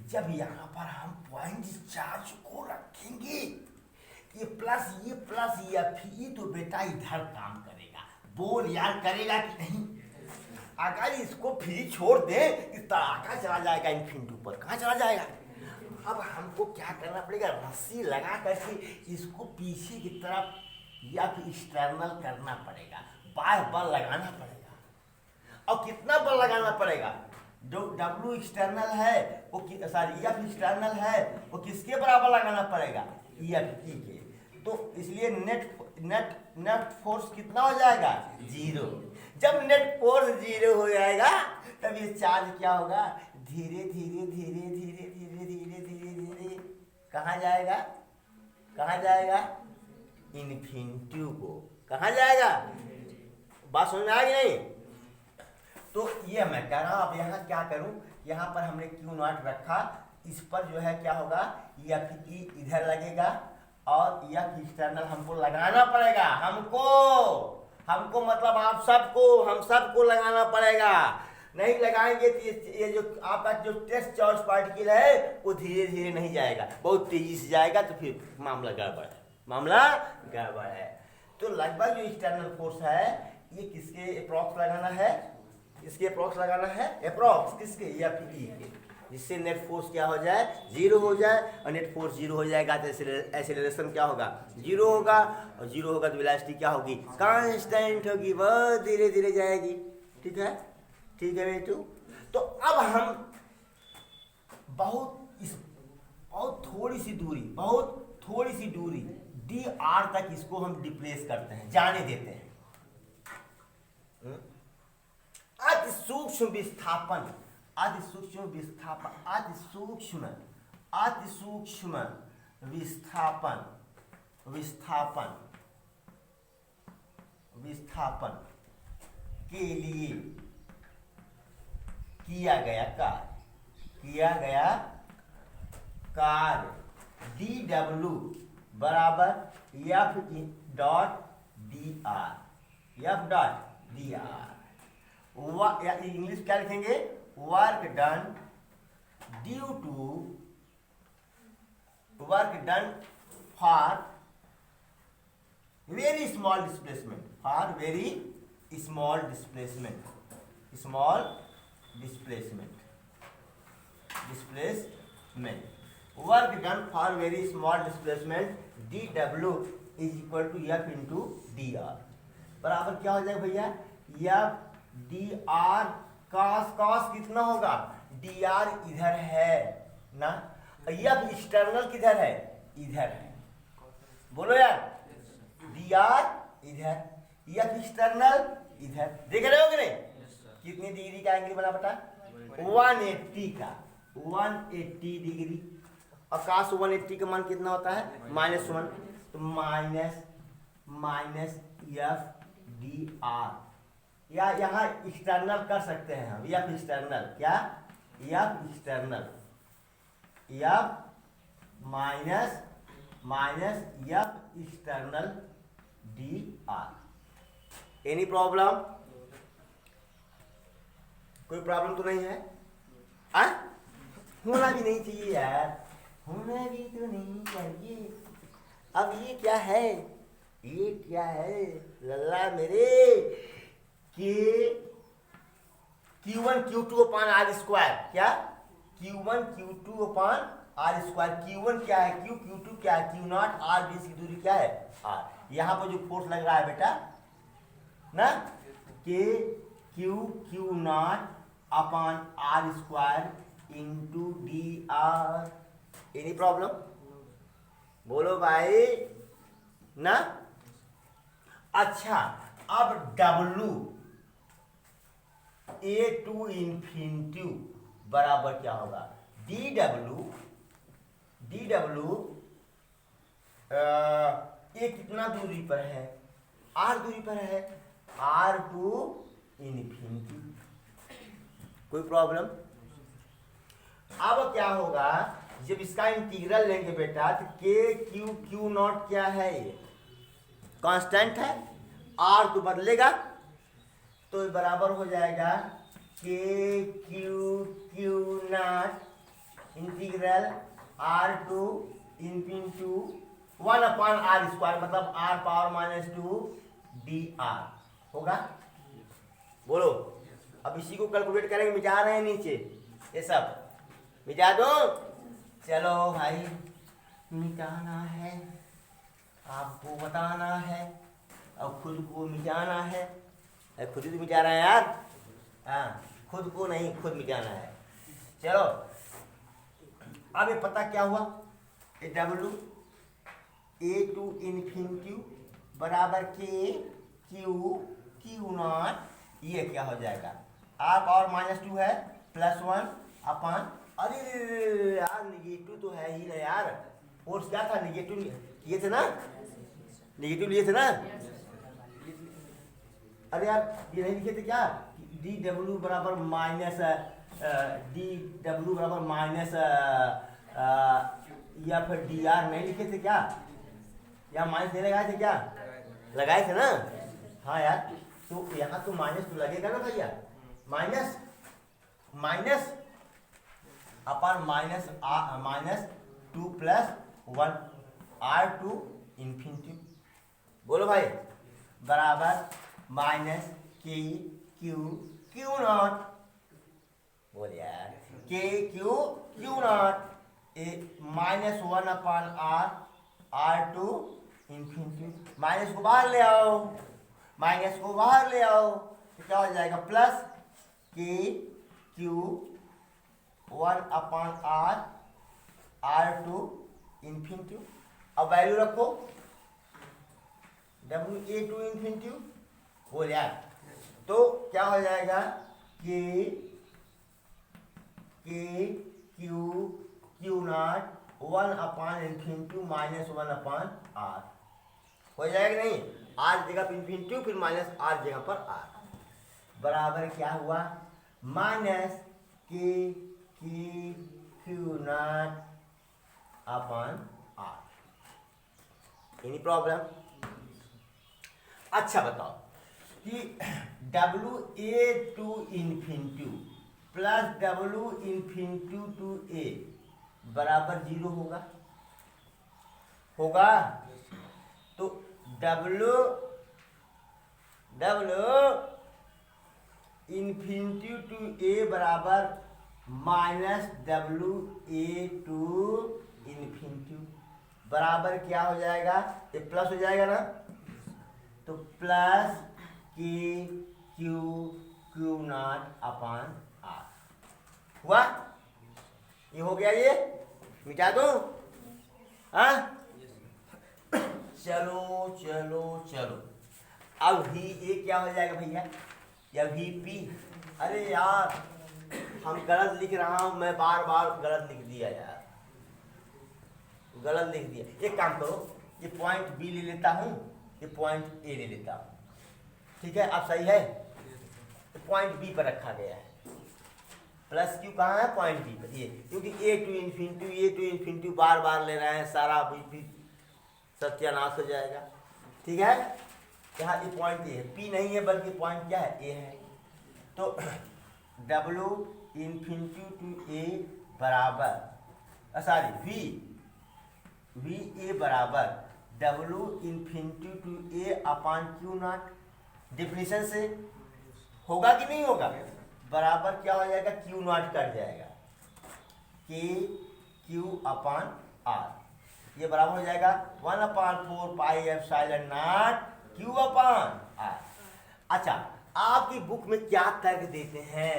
जब यहाँ पर हम पॉइंट चार्ज को रखेंगे, ये प्लस ये फिर तो बेटा इधर काम करेगा। बोल यार, करेगा कि नहीं। अगर इसको फ्री छोड़ दे इस तड़ाका चला जाएगा इन्फिनिटी पर, कहाँ चला जाएगा। अब हमको क्या करना पड़ेगा, रस्सी लगा करके इसको पीछे की तरफ या फिर एक्सटर्नल करना पड़ेगा, बाह्य बल लगाना पड़ेगा। और कितना बल लगाना पड़ेगा, जो W एक्सटर्नल है वो सॉरी F एक्सटर्नल है वो किसके बराबर लगाना पड़ेगा, EFE के। तो इसलिए नेट फोर्स कितना हो जाएगा, 0। जब नेट फोर्स 0 हो जाएगा तब ये चार्ज क्या होगा, धीरे धीरे धीरे धीरे धीरे धीरे धीरे धीरे कहाँ जाएगा, इन्फिनिटी को। कहाँ जाएगा, बात समझ में आ गई नहीं। तो ये मैं कह रहा हूँ, अब यहाँ क्या करूँ, यहाँ पर हमने Q0 रखा, इस पर जो है क्या होगा, FE इधर लगेगा और F एक्सटर्नल हमको लगाना पड़ेगा। हमको मतलब आप सबको, हम सबको लगाना पड़ेगा। नहीं लगाएंगे तो ये जो आपका जो टेस्ट चार्ज पार्टिकल है वो धीरे धीरे नहीं जाएगा, बहुत तेजी से जाएगा, तो फिर मामला गड़बड़ है। तो लगभग जो एक्सटर्नल फोर्स है ये किसके अप्रॉक्स लगाना है, इसके अप्रॉक्स लगाना है, अप्रॉक्स किसके, FE के, जिससे नेट फोर्स क्या हो जाए, 0 हो जाए। और नेट फोर्स 0 हो जाएगा तो एक्सेलरेशन क्या होगा, 0 होगा। और 0 होगा तो वेलोसिटी क्या होगी, कांस्टेंट होगी, बहुत धीरे धीरे जाएगी। ठीक है बेटू। तो अब हम बहुत थोड़ी सी दूरी dr तक इसको हम डिप्लेस करते हैं, जाने देते हैं। अति सूक्ष्म विस्थापन के लिए किया गया कार्य dw बराबर F डॉट dr, या इंग्लिश क्या लिखेंगे, work done for very small displacement, work done for very small displacement dw is equal to F into dr बराबर क्या हो जाएगा भैया, F dr cos कितना होगा, dr इधर है ना, F एक्सटर्नल किधर है, इधर है। बोलो यार, dr इधर, F एक्सटर्नल इधर, देख रहे हो कि नहीं। कितनी डिग्री का एंगल बना बता, 180 का, 180 डिग्री। और cos 180 का मान कितना होता है, -1, तो माइनस F डी आर, या यहाँ एक्सटर्नल कर सकते हैं हम, एफ एक्सटर्नल, क्या F external, F minus F external D r. Any problem? कोई प्रॉब्लम तो नहीं है? आ? होना भी नहीं चाहिए यार, होना भी तो नहीं चाहिए। अब ये क्या है, ये क्या है लल्ला मेरे, कि Q1 Q2 अपान आर स्क्वायर, क्या Q1 Q2 अपान आर स्क्वायर। Q1 क्या है, Q, Q2 क्या है, Q नॉट, आर बीच की दूरी क्या है, आर। यहाँ पर जो फोर्स लग रहा है बेटा ना, कि Q naught upon r square into d r. Any problem? बोलो भाई ना। अच्छा, अब W ए टू इन्फिनिटी बराबर क्या होगा, डी डब्लू ए कितना दूरी पर है, आर दूरी पर है, आर टू इन्फिनिटी। कोई प्रॉब्लम? अब क्या होगा, जब इसका इंटीग्रल लेंगे बेटा, तो के क्यू नॉट क्या है, ये कांस्टेंट है, आर तो बदलेगा, तो बराबर हो जाएगा के Q naught integral r to into 1 upon r square, मतलब आर पावर -2 डी आर होगा। बोलो, अब इसी को कैलकुलेट करेंगे, मिटा रहे हैं नीचे ये सब, मिटा दो। चलो भाई, मिटाना है, आपको बताना है, अब खुद को मिटाना है। खुद ही तो मिटा रहे हैं यार, हाँ, खुद को नहीं, खुद मिटाना है। चलो, अब ये पता क्या हुआ, A W A to infinity बराबर के क्यू नॉट, ये क्या हो जाएगा, आर पावर -2 है, +1 अपान, अरे यार निगेटिव तो है ही ना यार, फोर्स क्या था, निगेटिव ये थे ना, निगेटिव लिए थे ना। अरे यार ये नहीं लिखे थे क्या, डी डब्ल्यू बराबर माइनस या फिर डी आर नहीं लिखे थे क्या, या माइनस नहीं लगाए थे क्या, लगाए थे ना। हाँ यार, तो यहाँ तो माइनस तो लगेगा ना भैया, minus upon -2 + 1 r to infinity. बोलो भाई, बराबर के क्यू नॉट, बोल यार, k Q naught -1 upon r to infinity. Minus को बाहर ले आओ, तो क्या हो जाएगा, प्लस के q 1 upon r to infinity. अब वैल्यू रखो, डब्ल्यू ए टू इन्फिनिटी, बोल यार, तो क्या हो जाएगा, के Q naught 1 upon infinity -1 upon r हो जाएगा नहीं, आर जगह पर इन्फिनिटी, फिर माइनस आर जगह पर आर, बराबर क्या हुआ, माइनस के Q naught upon R. Any problem? अच्छा बताओ कि W A to infinity plus W infinity to A बराबर 0 होगा। तो डब्ल्यू इन्फिनिटी टू ए बराबर -डब्ल्यू ए टू इन्फिनिटी बराबर क्या हो जाएगा, ये प्लस हो जाएगा ना, तो प्लस के क्यू नॉट अपान आर हुआ। ये हो गया, ये मिटा दो। हाँ, चलो अब भी ये क्या हो जाएगा भैया, या VP। अरे यार हम गलत लिख रहा हूं, मैं बार गलत लिख दिया यार, गलत लिख दिया। एक काम करो, ये पॉइंट B ले लेता हूं, ये पॉइंट A ले लेता हूं, ठीक है, अब सही है। तो पॉइंट बी पर रखा गया है, प्लस क्यू कहाँ है, पॉइंट बी पर। ये क्योंकि ए टू इन्फिनिटी बार बार ले रहे हैं, सारा भी सत्यानाश हो जाएगा। ठीक है, यहाँ ये पॉइंट ए है, पी नहीं है बल्कि पॉइंट क्या है, ए है। तो डब्ल्यू इन्फिनिटी टू ए बराबर सॉरी वी ए बराबर W infinity to A upon q naught. Definition से होगा कि नहीं होगा, बराबर क्या हो जाएगा, क्यू नॉट कट जाएगा, के क्यू अपान आर, ये बराबर हो जाएगा 1/4 pi epsilon naught q upon r. अच्छा, आपकी बुक में क्या तर्क देते हैं,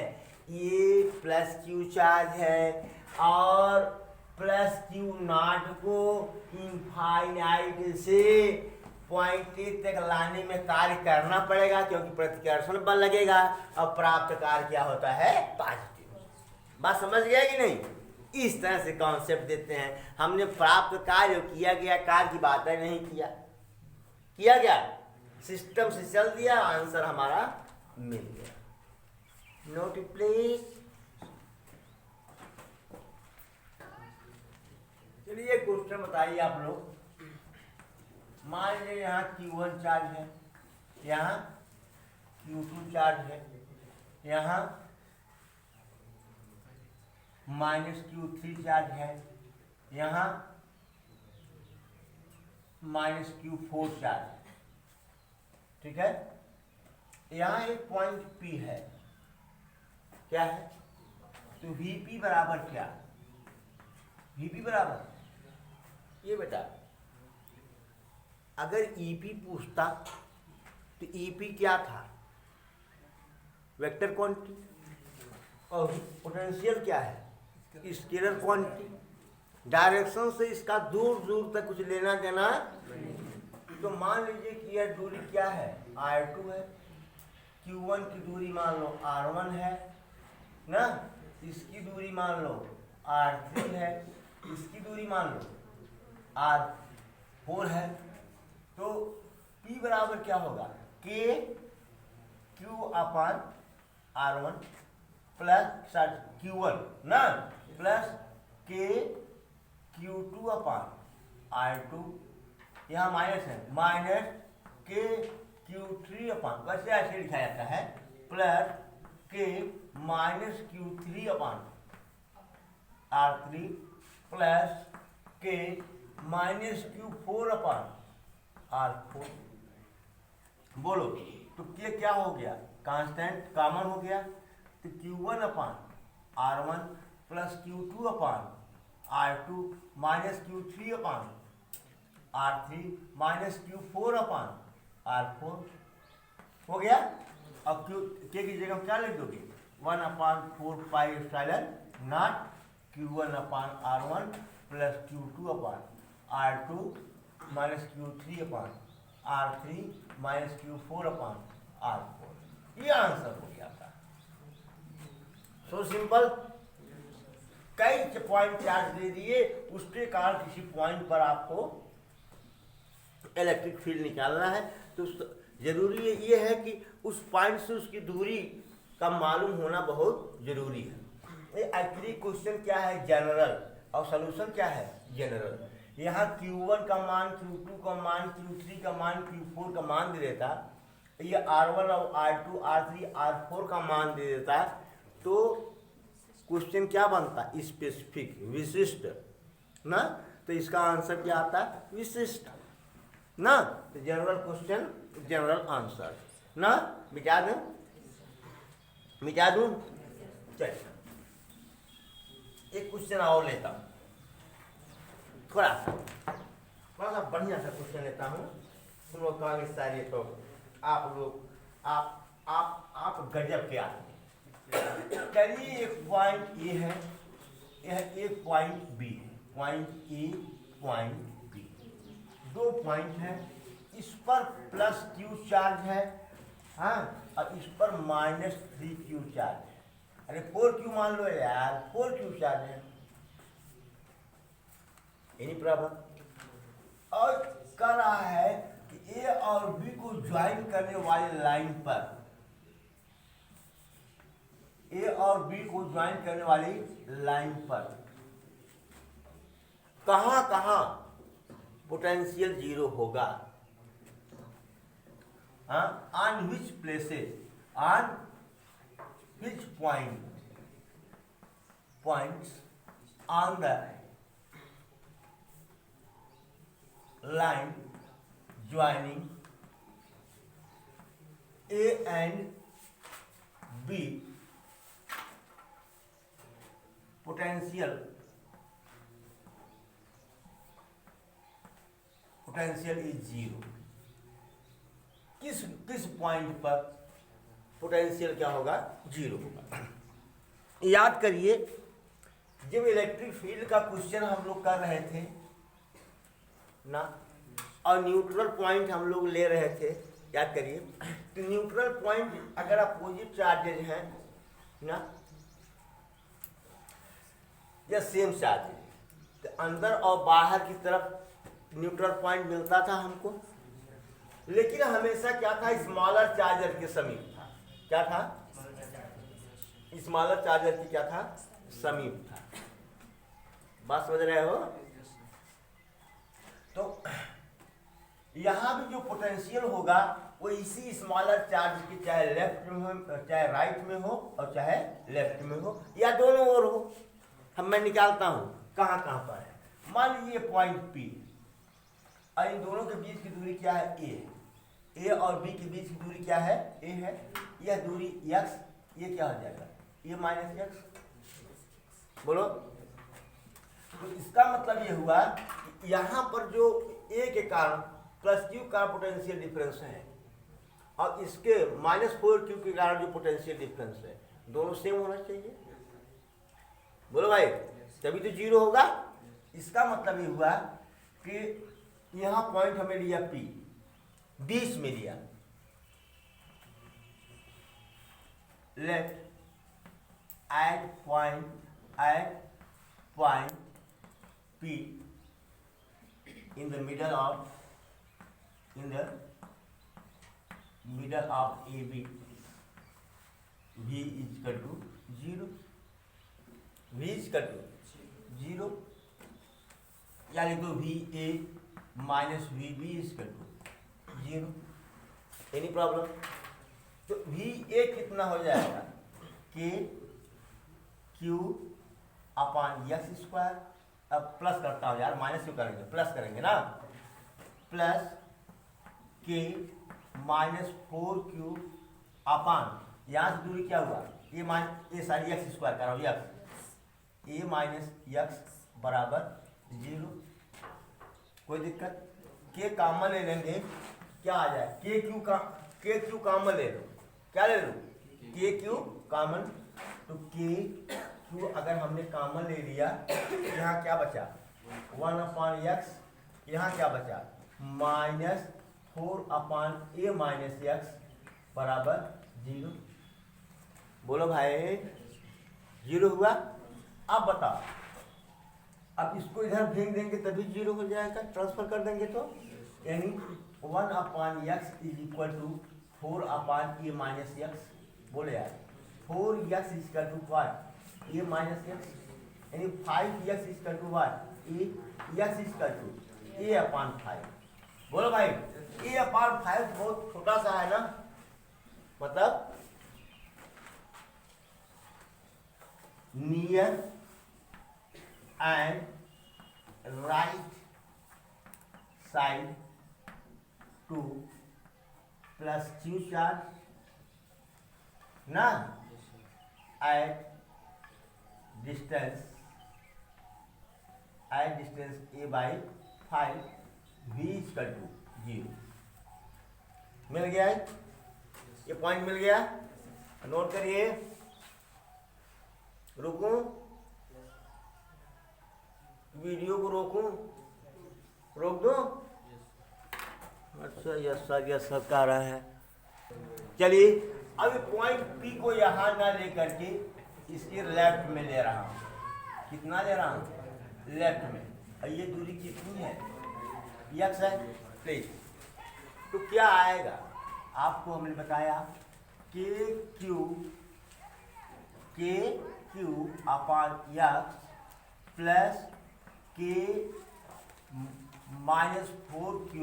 ये प्लस क्यू चार्ज है और प्लस क्यू नॉट को इनफाइनाइट से पॉइंट ए तक लाने में कार्य करना पड़ेगा, क्योंकि प्रतिकर्षण बल लगेगा और प्राप्त कार्य क्या होता है, पॉजिटिव। बात समझ गया कि नहीं? इस तरह से कॉन्सेप्ट देते हैं। हमने प्राप्त कार्य किया गया कार्य की बात है नहीं किया गया, सिस्टम से चल दिया, आंसर हमारा मिल गया। Note please. चलिए क्वेश्चन बताइए आप लोग। मान लीजिए यहाँ Q1 चार्ज है, यहाँ Q2 चार्ज है, यहाँ -Q3 चार्ज है, यहाँ -Q4 चार्ज है। ठीक है, यहाँ एक पॉइंट P है, क्या है, तो Vp बराबर क्या, Vp बराबर ये बेटा, अगर EP पूछता तो EP क्या था, वेक्टर क्वांटिटी, और पोटेंशियल क्या है, स्केलर क्वांटिटी। डायरेक्शन से इसका दूर दूर तक कुछ लेना देना। तो मान लीजिए कि यह दूरी क्या है, R2 है, Q1 की दूरी मान लो R1 है ना, इसकी दूरी मान लो R3 है, इसकी दूरी मान लो R4 है। तो P बराबर क्या होगा, K Q अपान R1 प्लस Q1 ना, प्लस K Q2 अपान R2, यहाँ माइनस है, माइनस K Q3 अपान, वैसे ऐसे लिखा जाता है, प्लस K माइनस Q3 अपान R3 plus K minus Q4 अपान R4। बोलो तो K क्या हो गया, कांस्टेंट कॉमन हो गया, तो Q1 अपान R1 प्लस Q2 अपान R2 माइनस Q3 अपान R3 माइनस Q4 अपान R4 हो गया। अब K की जगह क्या लिख दोगे, 1/4 pi epsilon not Q1 upon R1 plus Q2 upon R2 minus Q3 upon R3 minus Q4 upon R4। ये आंसर हो गया था। So simple. कई पॉइंट चार्ज दे दिए, उसके कारण किसी पॉइंट पर आपको इलेक्ट्रिक फील्ड निकालना है, तो जरूरी ये है कि उस पॉइंट से उसकी दूरी का मालूम होना बहुत जरूरी है। एक्चुअली क्वेश्चन क्या है, जनरल, और सॉल्यूशन क्या है, जनरल। यहाँ Q1 का मान, Q2 का मान, Q3 का मान, Q4 का मान दे देता, ये R1 और R2 R3 R4 का मान दे देता, तो क्वेश्चन क्या बनता, स्पेसिफिक, विशिष्ट ना। तो इसका आंसर क्या आता है, विशिष्ट ना। तो जनरल क्वेश्चन, जनरल आंसर ना। मिटा दूं। चलिए एक क्वेश्चन और लेता हूँ, थोड़ा सा बढ़िया सा क्वेश्चन लेता हूँ। तुम लोग कहोगे सर ये तो आप लोग आप गजब के आदमी। चलिए एक पॉइंट ए है, यह एक पॉइंट बी है, पॉइंट ए पॉइंट बी, दो पॉइंट है। इस पर प्लस क्यू चार्ज है, हाँ, और इस पर -3Q चार्ज है। अरे 4Q मान लो यार, 4Q चार्ज है, एनी प्रॉब्लम। और कह रहा है कि ए और बी को ज्वाइन करने वाले लाइन पर, ए और बी को ज्वाइन करने वाली लाइन पर कहां कहां पोटेंशियल जीरो होगा, on which places, on which points on the line joining A and B potential is zero। किस पॉइंट पर पोटेंशियल क्या होगा, जीरो होगा। याद करिए जब इलेक्ट्रिक फील्ड का क्वेश्चन हम लोग कर रहे थे ना, और न्यूट्रल पॉइंट हम लोग ले रहे थे, याद करिए, तो न्यूट्रल पॉइंट अगर अपोजिट चार्जेज हैं ना या सेम चार्जेज, तो अंदर और बाहर की तरफ न्यूट्रल पॉइंट मिलता था हमको, लेकिन हमेशा क्या था, स्मॉलर चार्जर के समीप था। क्या था, स्मॉलर चार्जर की क्या था, समीप था। बात समझ रहे हो? तो यहां भी जो पोटेंशियल होगा वो इसी स्मॉलर चार्ज की, चाहे लेफ्ट में हो, चाहे राइट में हो, और चाहे लेफ्ट में हो, या दोनों ओर हो। मैं निकालता हूं कहां कहां पर है। मान लीजिए पॉइंट पी, और इन दोनों के बीच की दूरी क्या है, ए और बी के बीच की दूरी क्या है, ए है। यह दूरी एक्स, ये क्या हो जाएगा, ये माइनस एक्स। बोलो, तो इसका मतलब ये हुआ कि यहाँ पर जो ए के कारण प्लस क्यू का पोटेंशियल डिफरेंस है, और इसके -4 क्यू के कारण जो पोटेंशियल डिफरेंस है, दोनों सेम होना चाहिए। बोलो भाई, तभी तो जीरो होगा। इसका मतलब ये हुआ कि यहाँ पॉइंट हमें लिया पी, बीच में लिया, late at point P in the middle of AB, V is equal to 0, V is equal to 0, यानी तो VA minus VB is equal to 0। Any problem? तो VA कितना हो जाएगा, K Q upon x square. अब plus करता हूँ यार, माइनस क्यों करेंगे, प्लस करेंगे ना, प्लस के -4Q अपॉन, यहाँ से दूरी क्या हुआ, ये सारी एक्स स्क्वायर कर रहा हूँ, एक्स, ए माइनस एक्स बराबर 0। कोई दिक्कत? के कॉमन ले लेंगे, क्या आ जाए, के क्यू कॉमन ले लो, क्या ले लो, के क्यू कॉमन। तो के क्यू अगर हमने कॉमन ले लिया, यहाँ क्या बचा, 1/x, यहाँ क्या बचा, -4/a माइनस एक्स बराबर 0। बोलो भाई, 0 हुआ। अब बताओ, अब इसको इधर फेंक देंगे तभी 0 हो जाएगा, ट्रांसफर कर देंगे तो, यानी 1/x is equal to 4/a minus x. बोले यार, 4x is equal to what, a minus x, यानी 5x is equal to what, x is equal to a/5। बोलो भाई, a/5 बहुत छोटा सा है ना, मतलब near end right side to plus Q charge ना, at distance a/5, v equal to 0। मिल गया है, ये पॉइंट मिल गया, नोट करिए। रुकूं, वीडियो को रोकूं, रोक दो? अच्छा, यस सब कह रहा है। चलिए, अब पॉइंट पी को यहाँ ना लेकर के इसके लेफ्ट में ले रहा हूँ। कितना ले रहा हूँ, लेफ्ट में। और ये दूरी कितनी है, एक्स है, प्लीज तो क्या आएगा, आपको हमने बताया के क्यू अपान एक्स प्लस के -4q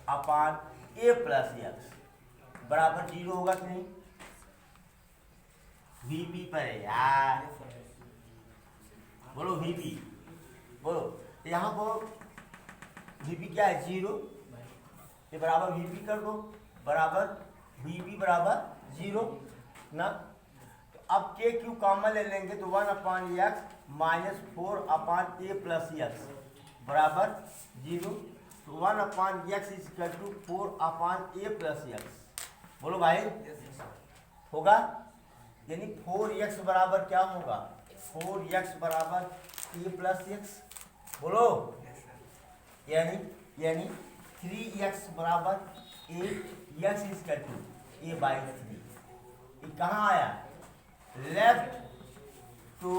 upon A plus x बराबर 0 होगा कि नहीं? वीपी पर है यार, बोलो वीपी, बोलो यहाँ पर वीपी क्या है 0, ये बराबर वीपी कर दो, बराबर वीपी बराबर 0 ना। तो अब के क्यू कॉमन ले लेंगे तो 1 upon x -4 upon A plus x बराबर 0। तो 1 upon x is equal to 4 upon A plus x, बोलो भाई होगा, यानी 4x बराबर क्या होगा, 4x बराबर ए प्लस एक्स, बोलो यानी 3x बराबर ए, x is equal to a/3। ये कहाँ आया, left to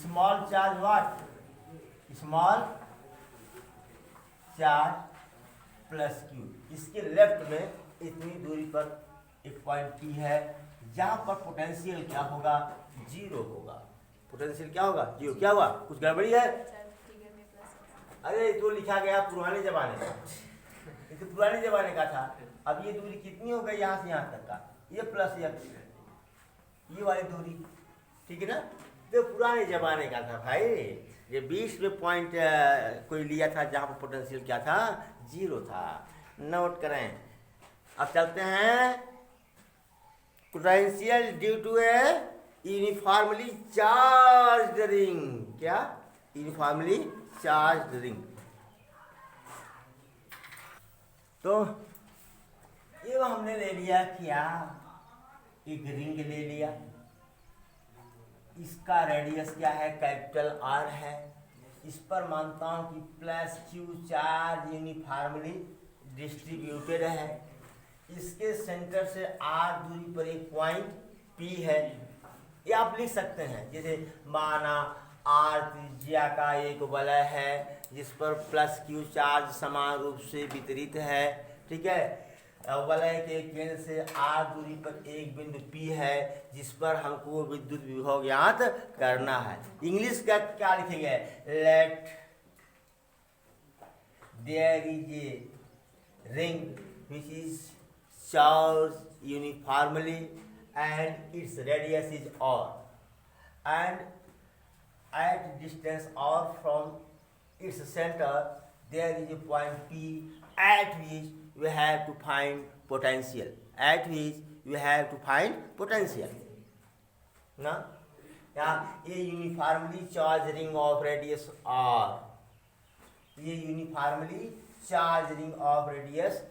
small charge what, small charge plus Q, इसके लेफ्ट में इतनी दूरी पर एक पॉइंट पी है जहां पर पोटेंशियल क्या होगा, 0 होगा। पोटेंशियल क्या होगा, 0। क्या हुआ, कुछ गड़बड़ी है? अरे तो लिखा गया पुराने जमाने का, ये तो पुराने जमाने का था। अब ये दूरी कितनी हो गई यहाँ से यहाँ तक का, ये प्लस एक्स, ये वाली दूरी, ठीक है ना। तो पुराने जमाने का था भाई, ये 20 में पॉइंट कोई लिया था जहाँ पर पोटेंशियल क्या था, 0 था, नोट करें। अब चलते हैं potential due to a uniformly charged ring, क्या, यूनिफॉर्मली चार्ज्ड रिंग। तो ये हमने ले लिया क्या, एक रिंग ले लिया, इसका रेडियस क्या है, कैपिटल आर है, इस पर मानता हूं कि plus Q charge uniformly distributed है, इसके सेंटर से आर दूरी पर एक पॉइंट पी है। ये आप लिख सकते हैं, जैसे माना आर त्रिज्या का एक वलय है जिस पर प्लस क्यू चार्ज समान रूप से वितरित है, ठीक है। वलय के केंद्र से आर दूरी पर एक बिंदु पी है जिस पर हमको विद्युत विभव ज्ञात करना है। इंग्लिश का क्या लिखेंगे, let there is a ring which is charged uniformly and its radius is r, and at distance r from its center there is a point p at which we have to find potential, at which we have to find potential ना। यहाँ ये uniformly charge ring of radius r, ये uniformly charge ring of radius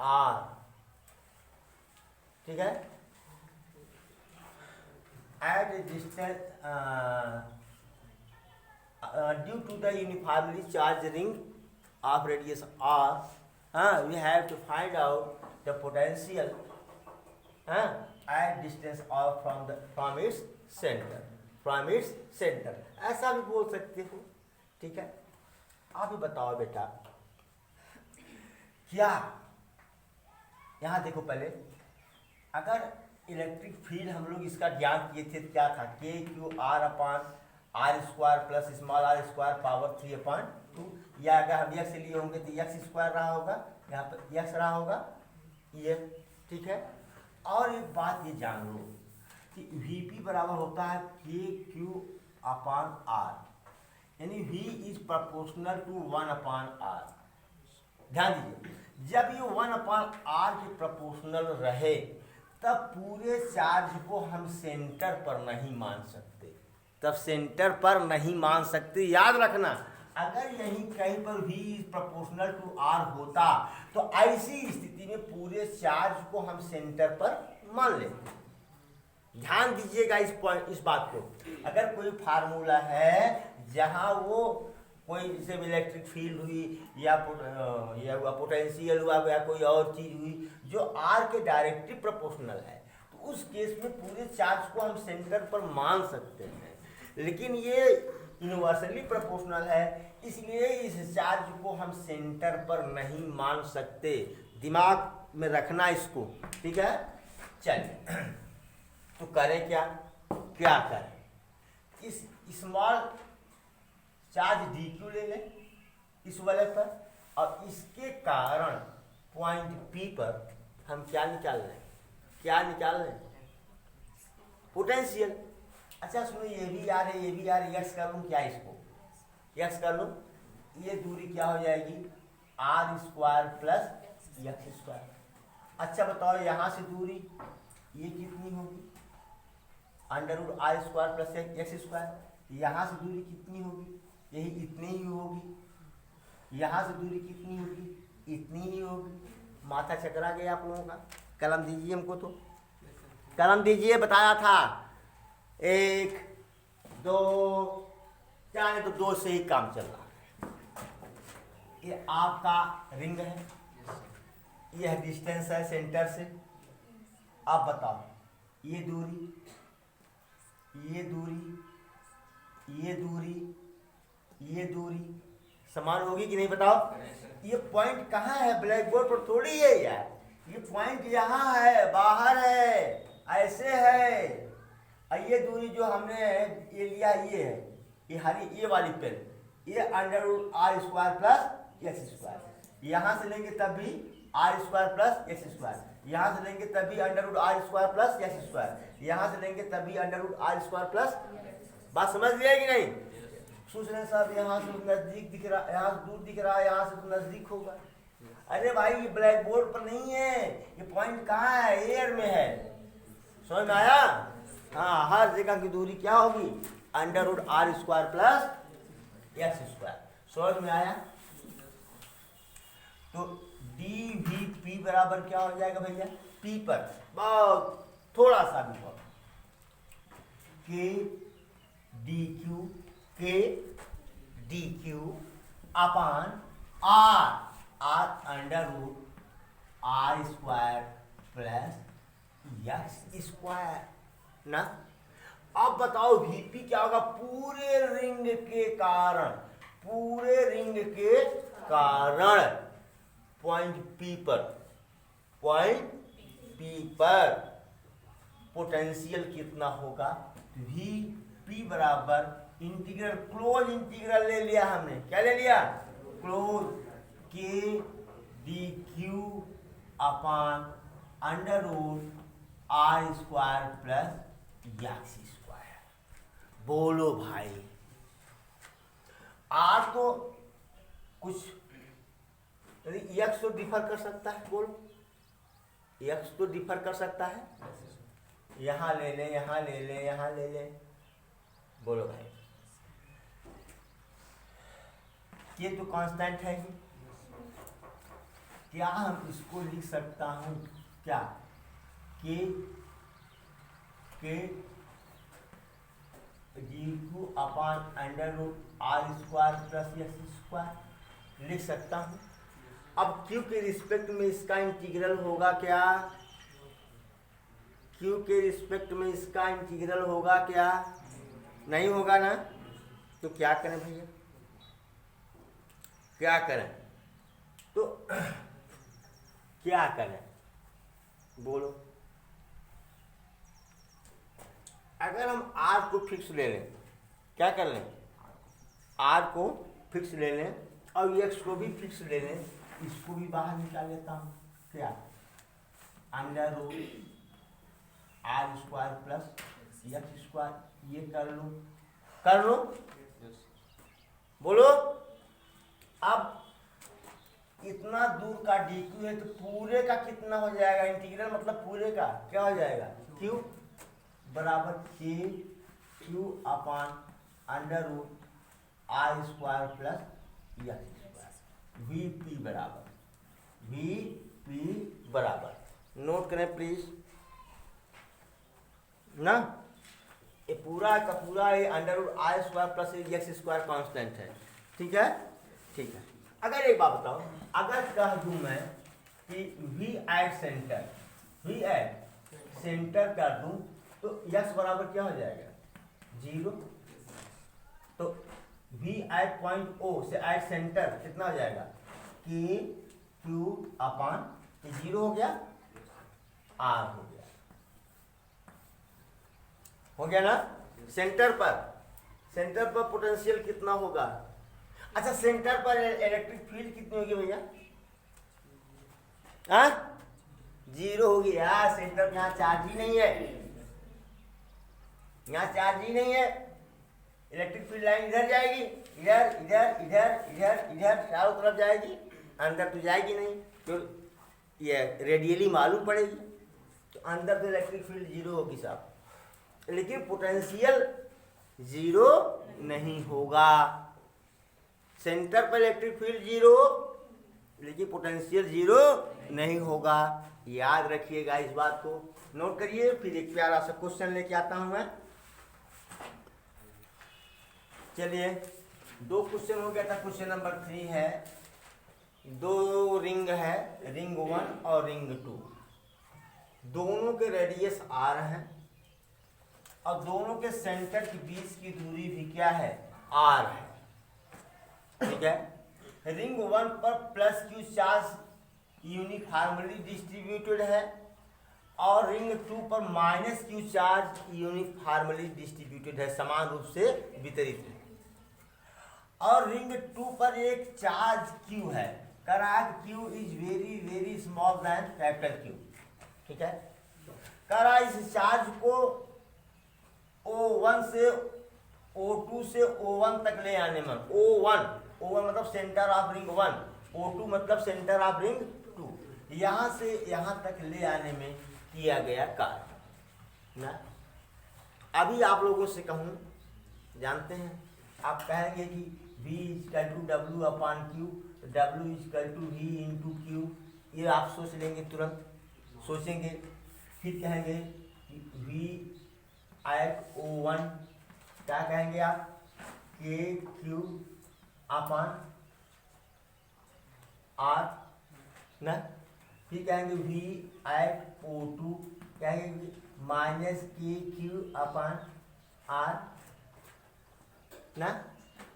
r, ठीक है। At distance due to the uniformly charge ring of radius r, we have to find out the potential at distance of from its center, ऐसा भी बोल सकते हो, ठीक है। आप ही बताओ बेटा, क्या यहाँ देखो, पहले अगर इलेक्ट्रिक फील्ड हम लोग इसका ज्ञान किए थे तो क्या था, k q r upon r square plus small r square power 3/2, या अगर हम एक्स लिए होंगे तो एक्स स्क्वायर रहा होगा, यहाँ पर एक्स रहा होगा ये, ठीक है। और एक बात ये जान लो कि वीपी बराबर होता है के क्यू अपान आर, यानी V is proportional to 1/r। ध्यान दीजिए, जब ये 1/r के प्रोपोर्शनल रहे तब पूरे चार्ज को हम सेंटर पर नहीं मान सकते, तब सेंटर पर नहीं मान सकते, याद रखना। अगर यहीं कहीं पर भी प्रोपोर्शनल टू आर होता तो ऐसी स्थिति में पूरे चार्ज को हम सेंटर पर मान लेते। ध्यान दीजिएगा इस बात को। अगर कोई फार्मूला है जहां वो कोई जैसे इलेक्ट्रिक फील्ड हुई या पोटेंशियल हुआ या कोई और चीज हुई जो आर के डायरेक्टली प्रोपोर्शनल है, तो उस केस में पूरे चार्ज को हम सेंटर पर मान सकते हैं। लेकिन ये इन्वर्सली प्रोपोर्शनल है, इसलिए इस चार्ज को हम सेंटर पर नहीं मान सकते। दिमाग में रखना इसको, ठीक है। चलिए तो करें क्या, क्या करें, इस स्मॉल चार्ज dq ले लें इस वाले पर, और इसके कारण पॉइंट P पर हम क्या निकाल रहे हैं, क्या निकाल रहे हैं, पोटेंशियल। अच्छा सुनो, ये भी यार है, ये भी यार, यक्स कर लूँ क्या, इसको यक्स कर लूँ, ये दूरी क्या हो जाएगी, r square plus x square. अच्छा बताओ यहाँ से दूरी ये कितनी होगी, under root are square plus x square. यहाँ से दूरी कितनी होगी, यही इतनी ही होगी। यहाँ से दूरी कितनी होगी, इतनी ही होगी। माथा चकरा गया आप लोगों का। कलम दीजिए हमको, तो कलम दीजिए, बताया था 1 2 4, तो 2 से ही काम चल रहा है। ये आपका रिंग है, यह डिस्टेंस है सेंटर से। आप बताओ ये दूरी, ये दूरी, ये दूरी, ये दूरी समान होगी कि नहीं, बताओ। ये पॉइंट कहाँ है, ब्लैक बोर्ड पर थोड़ी है यार, ये पॉइंट यहाँ है, बाहर है, ऐसे है। और ये दूरी जो हमने ये लिया, ये है, ये हरी, ये वाली पेन, ये under root are square plus x square. यहाँ से लेंगे तब भी r square plus x square, यहाँ से लेंगे तब भी under root are square plus x square, यहाँ से लेंगे तब भी under root are square plus. बात समझ लिया कि नहीं। सोच रहे साहब यहाँ से नजदीक दिख रहा, यहाँ से दूर दिख रहा है, यहाँ से तो नजदीक होगा। अरे भाई ये ब्लैक बोर्ड पर नहीं है, ये पॉइंट कहाँ है, एयर में है। समझ में आया। हाँ, हर जगह की दूरी क्या होगी, under root are square plus x square. समझ में आया। तो डी वी पी बराबर क्या हो जाएगा भैया, पी पर बहुत थोड़ा सा भी होगा, k D q, k D Q upon r, r under root are square plus x square ना। अब बताओ वीपी क्या होगा, पूरे रिंग के कारण, पूरे रिंग के कारण पॉइंट पी पर, पॉइंट पी पर पोटेंशियल कितना होगा, वी पी बराबर इंटीग्रल, क्लोज इंटीग्रल ले लिया हमने, क्या ले लिया, close k D Q upon under root are square plus x square. बोलो भाई, आर तो कुछ एक्स तो डिफर कर सकता है, बोलो एक्स तो डिफर कर सकता है, यहाँ ले लें, यहाँ ले लें, यहाँ ले लें। बोलो भाई, ये तो कांस्टेंट है ही। क्या हम इसको लिख सकता हूँ क्या, K D Q upon under root are square plus x square लिख सकता हूँ। अब क्यू के रिस्पेक्ट में इसका इंटीग्रल होगा क्या, क्यू के रिस्पेक्ट में इसका इंटीग्रल होगा क्या, नहीं होगा ना। तो क्या करें भैया, क्या करें, तो क्या करें बोलो। अगर हम आर को फिक्स ले लें, क्या कर लें, आर को फिक्स ले लें और एक्स को भी फिक्स ले लें, इसको भी बाहर निकाल लेता हूँ, क्या under root are square plus x square, ये कर लो, कर लो, बोलो। अब इतना दूर का डी क्यू है, तो पूरे का कितना हो जाएगा इंटीग्रल, मतलब पूरे का क्या हो जाएगा, क्यू बराबर के Q upon under root are square plus x square. V P बराबर, वी पी बराबर, नोट करें प्लीज ना, ये पूरा का पूरा ये under root are square plus x square constant है, ठीक है, ठीक है। अगर एक बात बताओ, अगर कह दूं मैं कि V at centre, V at centre कर दूं, तो एक्स बराबर क्या हो जाएगा, 0। तो V एट पॉइंट O से एट सेंटर कितना हो जाएगा के क्यू अपान, ये 0 हो गया, R हो गया ना। सेंटर पर पोटेंशियल कितना होगा? अच्छा, सेंटर पर इलेक्ट्रिक फील्ड कितनी होगी भैया? 0 होगी यार। सेंटर पे यहाँ चार्ज ही नहीं है, यहाँ चार्ज ही नहीं है। इलेक्ट्रिक फील्ड लाइन इधर जाएगी, इधर इधर इधर इधर इधर चारों तरफ जाएगी, अंदर तो जाएगी नहीं, तो ये रेडियली मालूम पड़ेगी, तो अंदर तो इलेक्ट्रिक फील्ड 0 होगी साहब, लेकिन पोटेंशियल 0 नहीं होगा। सेंटर पर इलेक्ट्रिक फील्ड 0, लेकिन पोटेंशियल 0 नहीं होगा। याद रखिएगा इस बात को, नोट करिए। फिर एक प्यारा सा क्वेश्चन लेके आता हूं मैं। चलिए, 2 क्वेश्चन हो गया था। क्वेश्चन नंबर 3 है, 2 रिंग है, रिंग 1 और रिंग 2, दोनों के रेडियस R हैं और दोनों के सेंटर के बीच की दूरी भी क्या है? R है, ठीक है। रिंग 1 पर plus Q charge uniformly distributed है और रिंग 2 पर minus Q charge uniformly distributed है, समान रूप से वितरित है। और रिंग 2 पर एक चार्ज Q है, कराग Q is very very small than capital Q, ठीक है। करा इस चार्ज को O1 से O2 से O1 तक ले आने में, O1 मतलब सेंटर ऑफ रिंग 1, O2 मतलब सेंटर ऑफ रिंग 2, यहाँ से यहाँ तक ले आने में किया गया कार्य ना। अभी आप लोगों से कहूँ, जानते हैं, आप कहेंगे कि V equal to W upon Q, W equal to V into Q, ये आप सोच लेंगे, तुरंत सोचेंगे। फिर कहेंगे कि V एट O1 क्या कहेंगे आप? K Q अपान R ना। फिर कहेंगे V एट O2 कहेंगे माइनस K Q अपान R ना।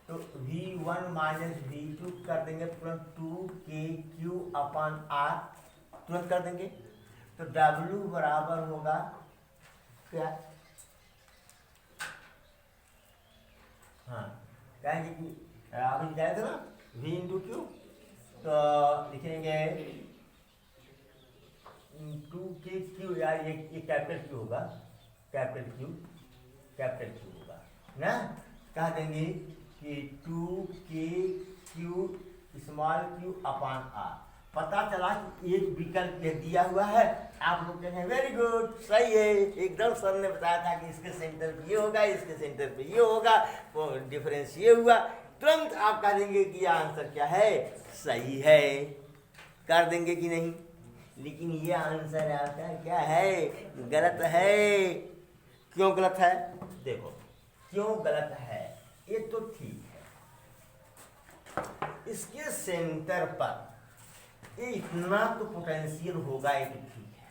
तो V1 माइनस V2 कर देंगे तुरंत 2KQ अपान R, तुरंत कर देंगे। तो W बराबर होगा क्या? हाँ, कहेंगे कि अभी जाए थे ना V इंटू Q, तो लिखेंगे 2KQ, यार ये कैपिटल Q होगा, कैपिटल Q होगा ना। कह देंगे कि 2KQ स्मॉल Q अपान R। पता चला कि एक विकल्प ये दिया हुआ है, आप लोग कहेंगे वेरी गुड, सही है, एकदम सर ने बताया था कि इसके सेंटर पे ये होगा, इसके सेंटर पे ये होगा, वो डिफरेंस ये हुआ, तुरंत आप कह देंगे कि यह आंसर क्या है? सही है, कर देंगे कि नहीं। लेकिन ये आंसर आपका क्या है? गलत है। क्यों गलत है? देखो क्यों गलत है, ये तो ठीक है, इसके सेंटर पर ये इतना तो पोटेंशियल होगा, ये तो ठीक है,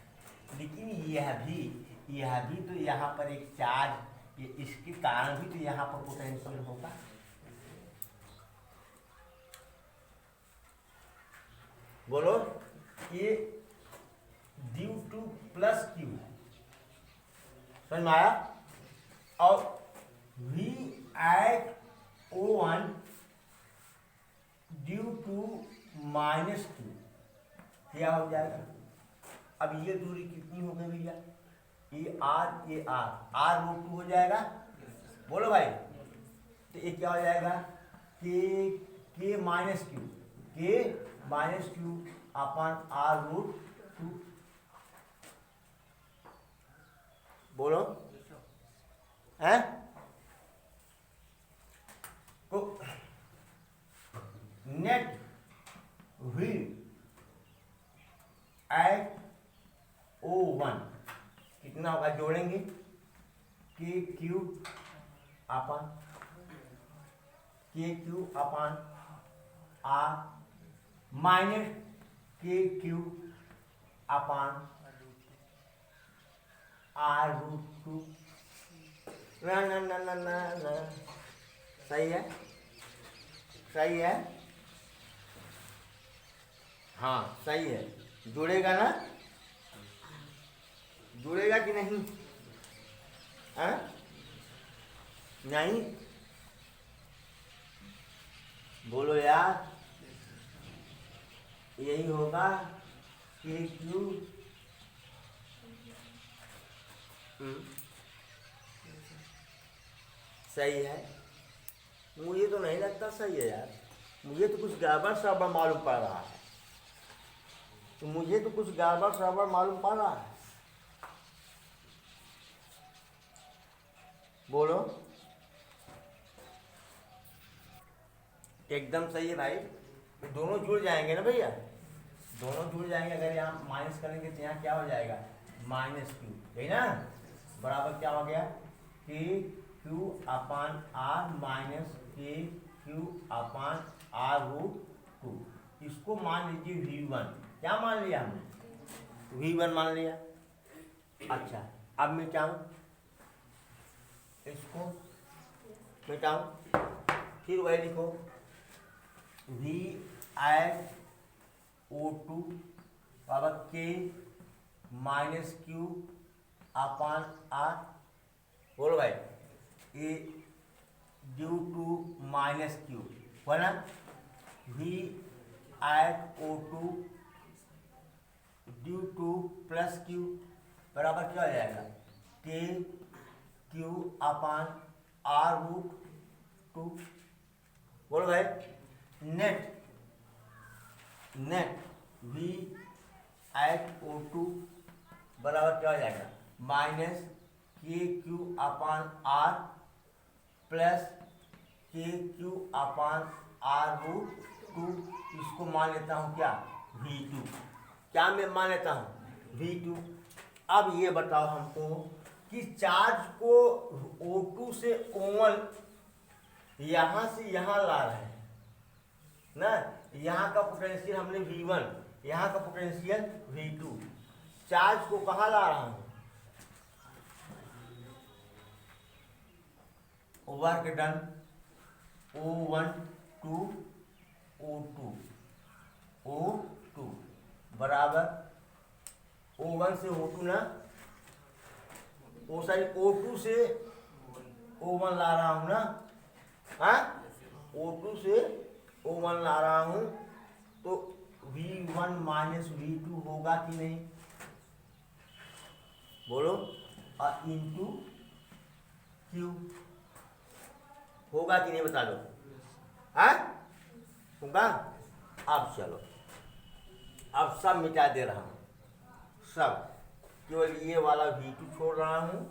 लेकिन यह भी तो यहाँ पर एक चार्ज, ये इसके कारण भी तो यहाँ पर पोटेंशियल होगा। बोलो, ये ड्यू टू प्लस Q, समझ में आया? और V at O1 due to minus Q क्या हो जाएगा? अब ये दूरी कितनी हो गई भैया? ये R रूट 2 हो जाएगा। बोलो भाई, तो ये क्या हो जाएगा? K माइनस Q अपन R रूट 2। बोलो हैं? तो नेट V एट O1 कितना होगा? जोड़ेंगे KQ अपन R माइनस KQ अपन R रूट 2। ना, सही है, सही है, हाँ सही है। जुड़ेगा ना, जुड़ेगा कि नहीं? हाँ नहीं, बोलो यार, यही होगा के क्यू। सही है, मुझे तो नहीं लगता सही है यार, मुझे तो कुछ गड़बड़ सड़बड़ मालूम पड़ रहा है, तो मुझे तो कुछ गड़बड़ सड़बड़ मालूम पड़ रहा है। बोलो, एकदम सही है भाई, तो दोनों जुड़ जाएंगे ना भैया, दोनों जुड़ जाएंगे। अगर यहाँ माइनस करेंगे तो यहाँ क्या हो जाएगा, माइनस क्यू, यही ना, बराबर क्या हो गया, K Q upon R minus के Q upon R root two. इसको मान लीजिए V1, क्या मान लिया हमने, V1 मान लिया। अच्छा, अब मिटाऊं, इसको मिटाऊं, फिर वही लिखो, V eight O2 power K minus Q upon R, बोलो भाई, A due to minus Q है ना, V eight O2 due to plus Q बराबर क्या हो जाएगा, के Q upon R root two. बोलो भाई, नेट V एट O2 बराबर क्या हो जाएगा, माइनस के क्यू अपान आर प्लस के Q upon R root two. इसको मान लेता हूँ क्या, V2, क्या मैं मान लेता हूँ V2। अब ये बताओ हमको कि चार्ज को O2 से O1 यहाँ से यहाँ ला रहे हैं ना, यहाँ का पोटेंशियल हमने V1, यहाँ का पोटेंशियल V2, चार्ज को कहाँ ला रहा हूँ, work done O1 to O2 बराबर O1 से O2 ना, O2 से O1 ला रहा हूँ ना, हाँ O2 से O1 ला रहा हूँ, तो V1 माइनस V2 होगा कि नहीं, बोलो, और इंटू क्यू होगा कि नहीं बता दो, हाँ होगा। अब चलो, अब सब मिटा दे रहा हूँ, सब, केवल ये वाला V2 छोड़ रहा हूँ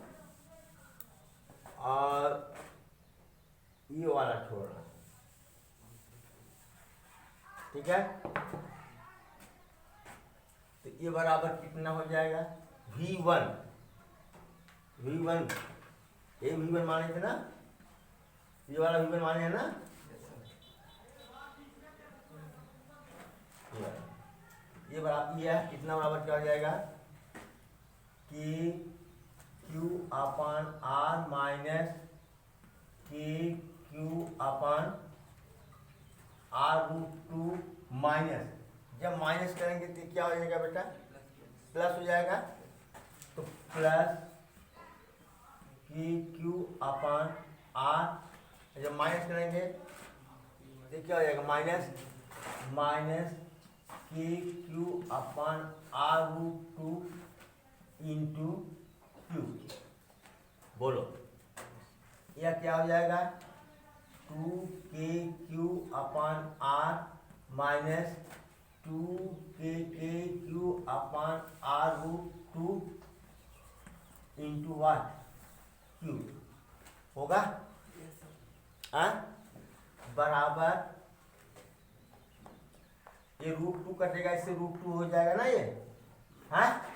और ये वाला छोड़ रहा हूँ, ठीक है। तो ये बराबर कितना हो जाएगा, V1 ये V1 माने थे ना, ये वाला V1 माने है ना, ये बराबर ये है, कितना बराबर क्या हो जाएगा, कि क्यू अपान आर माइनस के Q upon R root two minus, जब माइनस करेंगे तो क्या हो जाएगा बेटा, प्लस हो जाएगा, तो प्लस के क्यू अपान आर, जब माइनस करेंगे तो क्या हो जाएगा, माइनस के Q upon R root two into Q. बोलो, यह क्या हो जाएगा, 2kq upon R minus 2kq upon R root two into what, Q होगा, हाँ बराबर, ये रूट टू कटेगा, इससे रूट टू हो जाएगा ना ये, हाँ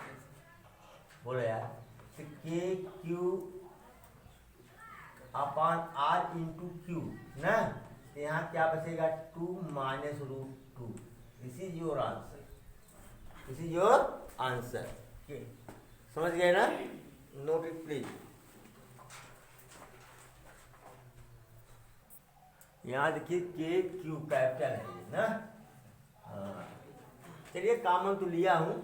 बोलो यार, तो K Q upon R into Q ना, तो यहाँ क्या बचेगा, 2 minus root two. This is your answer, this is your answer, समझ गए ना, नोट इट प्लीज। यहाँ देखिए के क्यू कैपिटल है ना। हाँ चलिए कॉमन तो लिया हूँ,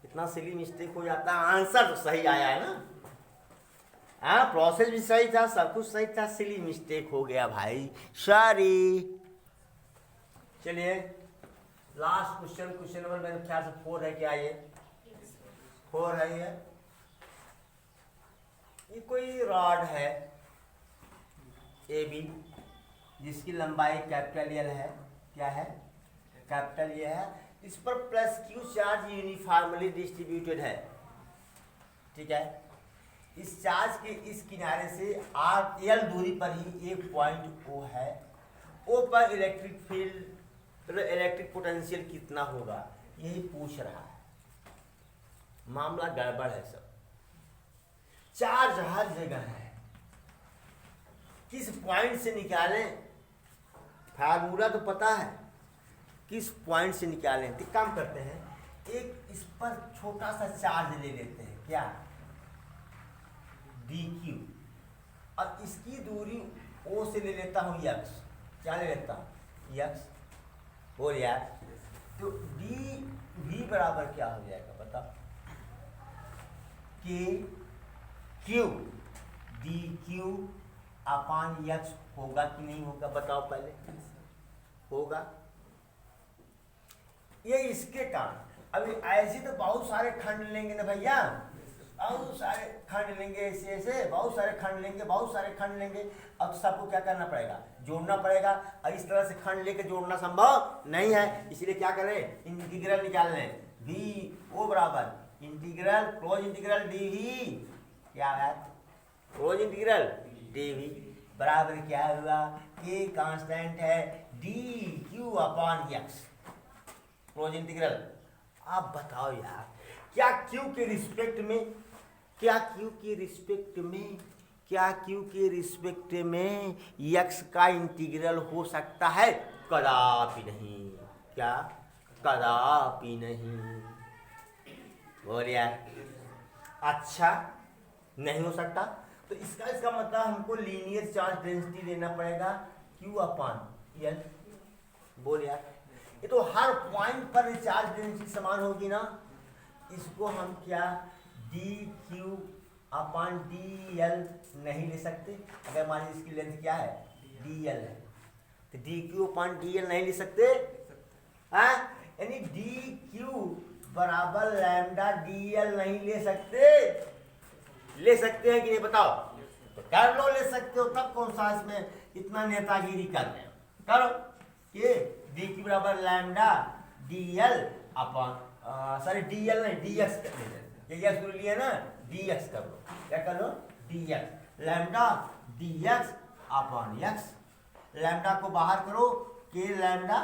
इतना सिली मिस्टेक हो जाता है, आंसर तो सही आया है ना। हाँ प्रोसेस भी सही था, सब कुछ सही था, सिली मिस्टेक हो गया भाई, सॉरी। चलिए लास्ट क्वेश्चन, क्वेश्चन नंबर मेरे ख्याल से 4 है क्या, ये 4 है। ये कोई रॉड है ए बी जिसकी लंबाई कैपिटल एल है, क्या है कैपिटल ए है, इस पर plus Q charge uniformly distributed है, ठीक है। इस चार्ज के इस किनारे से आर एल दूरी पर ही एक पॉइंट ओ है, ओ पर इलेक्ट्रिक फील्ड इलेक्ट्रिक पोटेंशियल कितना होगा, यही पूछ रहा है। मामला गड़बड़ है सब, चार्ज हर जगह है, किस पॉइंट से निकालें, फार्मूला तो पता है, किस पॉइंट से निकालें। तो काम करते हैं, एक इस पर छोटा सा चार्ज ले लेते हैं, क्या डी क्यू, और इसकी दूरी ओ से ले लेता हूँ यक्स, क्या ले लेता हूँ यक्स, बोल यार। तो डी वी बराबर क्या हो जाएगा बताओ, के क्यू डी क्यू अपान यक्स होगा कि नहीं होगा बताओ पहले, होगा। ये इसके कारण, अभी ऐसे तो बहुत सारे खंड लेंगे ना भैया, बहुत सारे खंड लेंगे, ऐसे ऐसे बहुत सारे खंड लेंगे, बहुत सारे खंड लेंगे। अब सबको क्या करना पड़ेगा, जोड़ना पड़ेगा, और इस तरह से खंड लेके जोड़ना संभव नहीं है, इसलिए क्या करें, इंटीग्रल निकाल लें। वी ओ बराबर integral close integral D V, क्या है क्लोज इंटीग्रल डी वी बराबर क्या हुआ, के कांस्टेंट है D Q upon x, close integral. आप बताओ यार, क्या क्यू के रिस्पेक्ट में, क्या क्यू के रिस्पेक्ट में, क्या क्यू के रिस्पेक्ट में यक्स का इंटीग्रल हो सकता है, कदापि नहीं, क्या कदापि नहीं, बोल यार। अच्छा नहीं हो सकता, तो इसका मतलब हमको लीनियर चार्ज डेंसिटी लेना पड़ेगा क्यू अपान एल, बोल यार। ये तो हर पॉइंट पर चार्ज डेंसिटी समान होगी ना, इसको हम क्या डी क्यू अपान डी एल नहीं ले सकते। अगर मान लीजिए इसकी लेंथ क्या है डी एल है, तो डी क्यू अपान डी एल नहीं ले सकते, यानी डी क्यू बराबर लैम्डा डी एल नहीं ले सकते। ले सकते हैं कि नहीं बताओ, तो कर लो, ले सकते हो, तब कौन सा इसमें इतना नेतागिरी कर रहे हो, करो कि डी क्यू बराबर lambda D L upon sorry D L नहीं डी एक्स कर लेते, ये एक्स लिया ना, डी एक्स कर लो, क्या कर लो d x, lambda d x upon x, lambda को बाहर करो, के lambda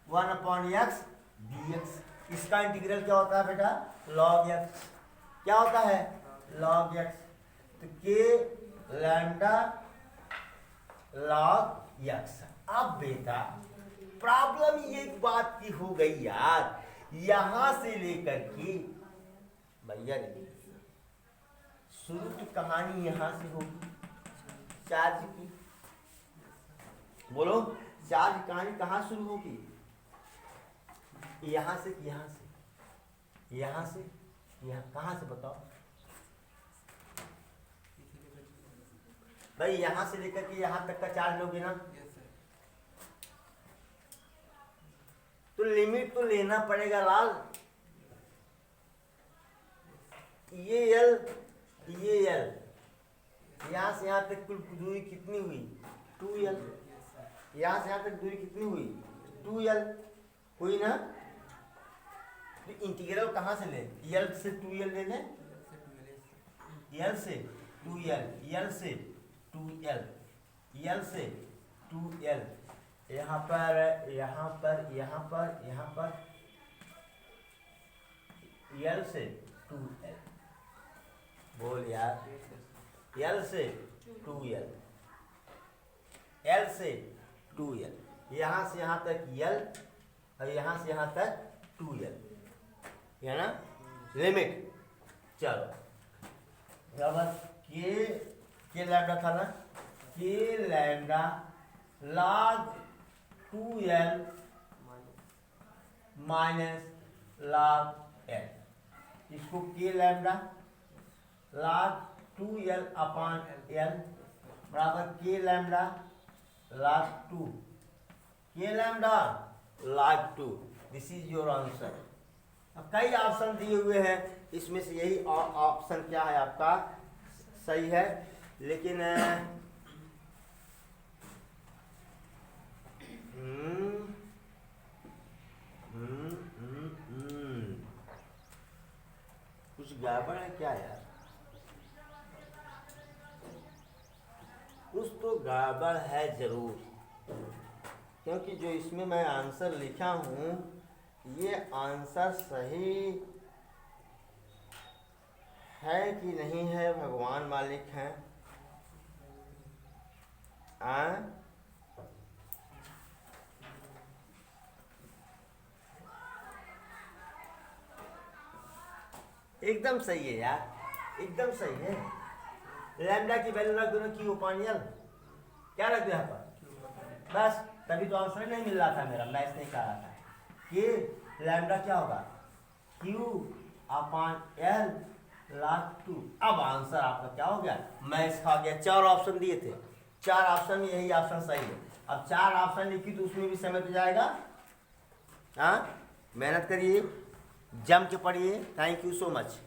1 upon x d x. इसका इंटीग्रल क्या होता है बेटा, लॉग एक्स, क्या होता है लॉग एक्स, तो के लैम्डा लॉग एक्स। अब बेटा प्रॉब्लम ये बात की हो गई यार, यहां से लेकर के भैया शुरू की कहानी यहां से होगी चार्ज की, बोलो चार्ज की कहानी कहां शुरू होगी, यहां से यहां से यहां से यहाँ, कहां से बताओ भाई, यहां से लेकर के यहां तक का चार्ज लोगे ना, तो लिमिट तो लेना पड़ेगा लाल। ये एल यहां से यहां तक कुल दूरी कितनी हुई 2l, यहां से यहां तक दूरी कितनी हुई 2l हुई ना, तो इंटीग्रल कहाँ से ले, एल से 2l ले लें, एल से 2l, एल से 2l, एल से 2l, यहाँ पर यहाँ पर यहाँ पर यहाँ पर एल से 2l, बोल यार, एल से 2l, एल से 2l, यहाँ से यहाँ तक एल और यहाँ से यहाँ तक 2l, है ना लिमिट। चलो बराबर के लैम्डा था ना, के lambda log 2l minus log l, इसको के लैम्डा log 2l अपान l बराबर के लैम्डा log 2, के lambda log 2, this is your answer. अब कई ऑप्शन दिए हुए हैं, इसमें से यही ऑप्शन क्या है आपका सही है, लेकिन कुछ गड़बड़ है क्या यार, कुछ तो गड़बड़ है जरूर, क्योंकि जो इसमें मैं आंसर लिखा हूँ ये आंसर सही है कि नहीं है भगवान मालिक हैं। एकदम सही है यार, एकदम सही है। लैम्डा की वैल्यू रख दो ना क्यू अपान एल, क्या रख दो यहाँ पर बस, तभी तो आंसर नहीं मिल रहा था मेरा, मैं इसने कहा रहा था कि लैम्डा क्या होगा क्यू अपान एल log 2। अब आंसर आपका क्या हो गया, मैथ्स खा गया। 4 ऑप्शन दिए थे, 4 ऑप्शन में यही ऑप्शन सही है। अब 4 ऑप्शन लिखी तो उसमें भी समय तो जाएगा। हाँ, मेहनत करिए, जम के पढ़िए। Thank you so much.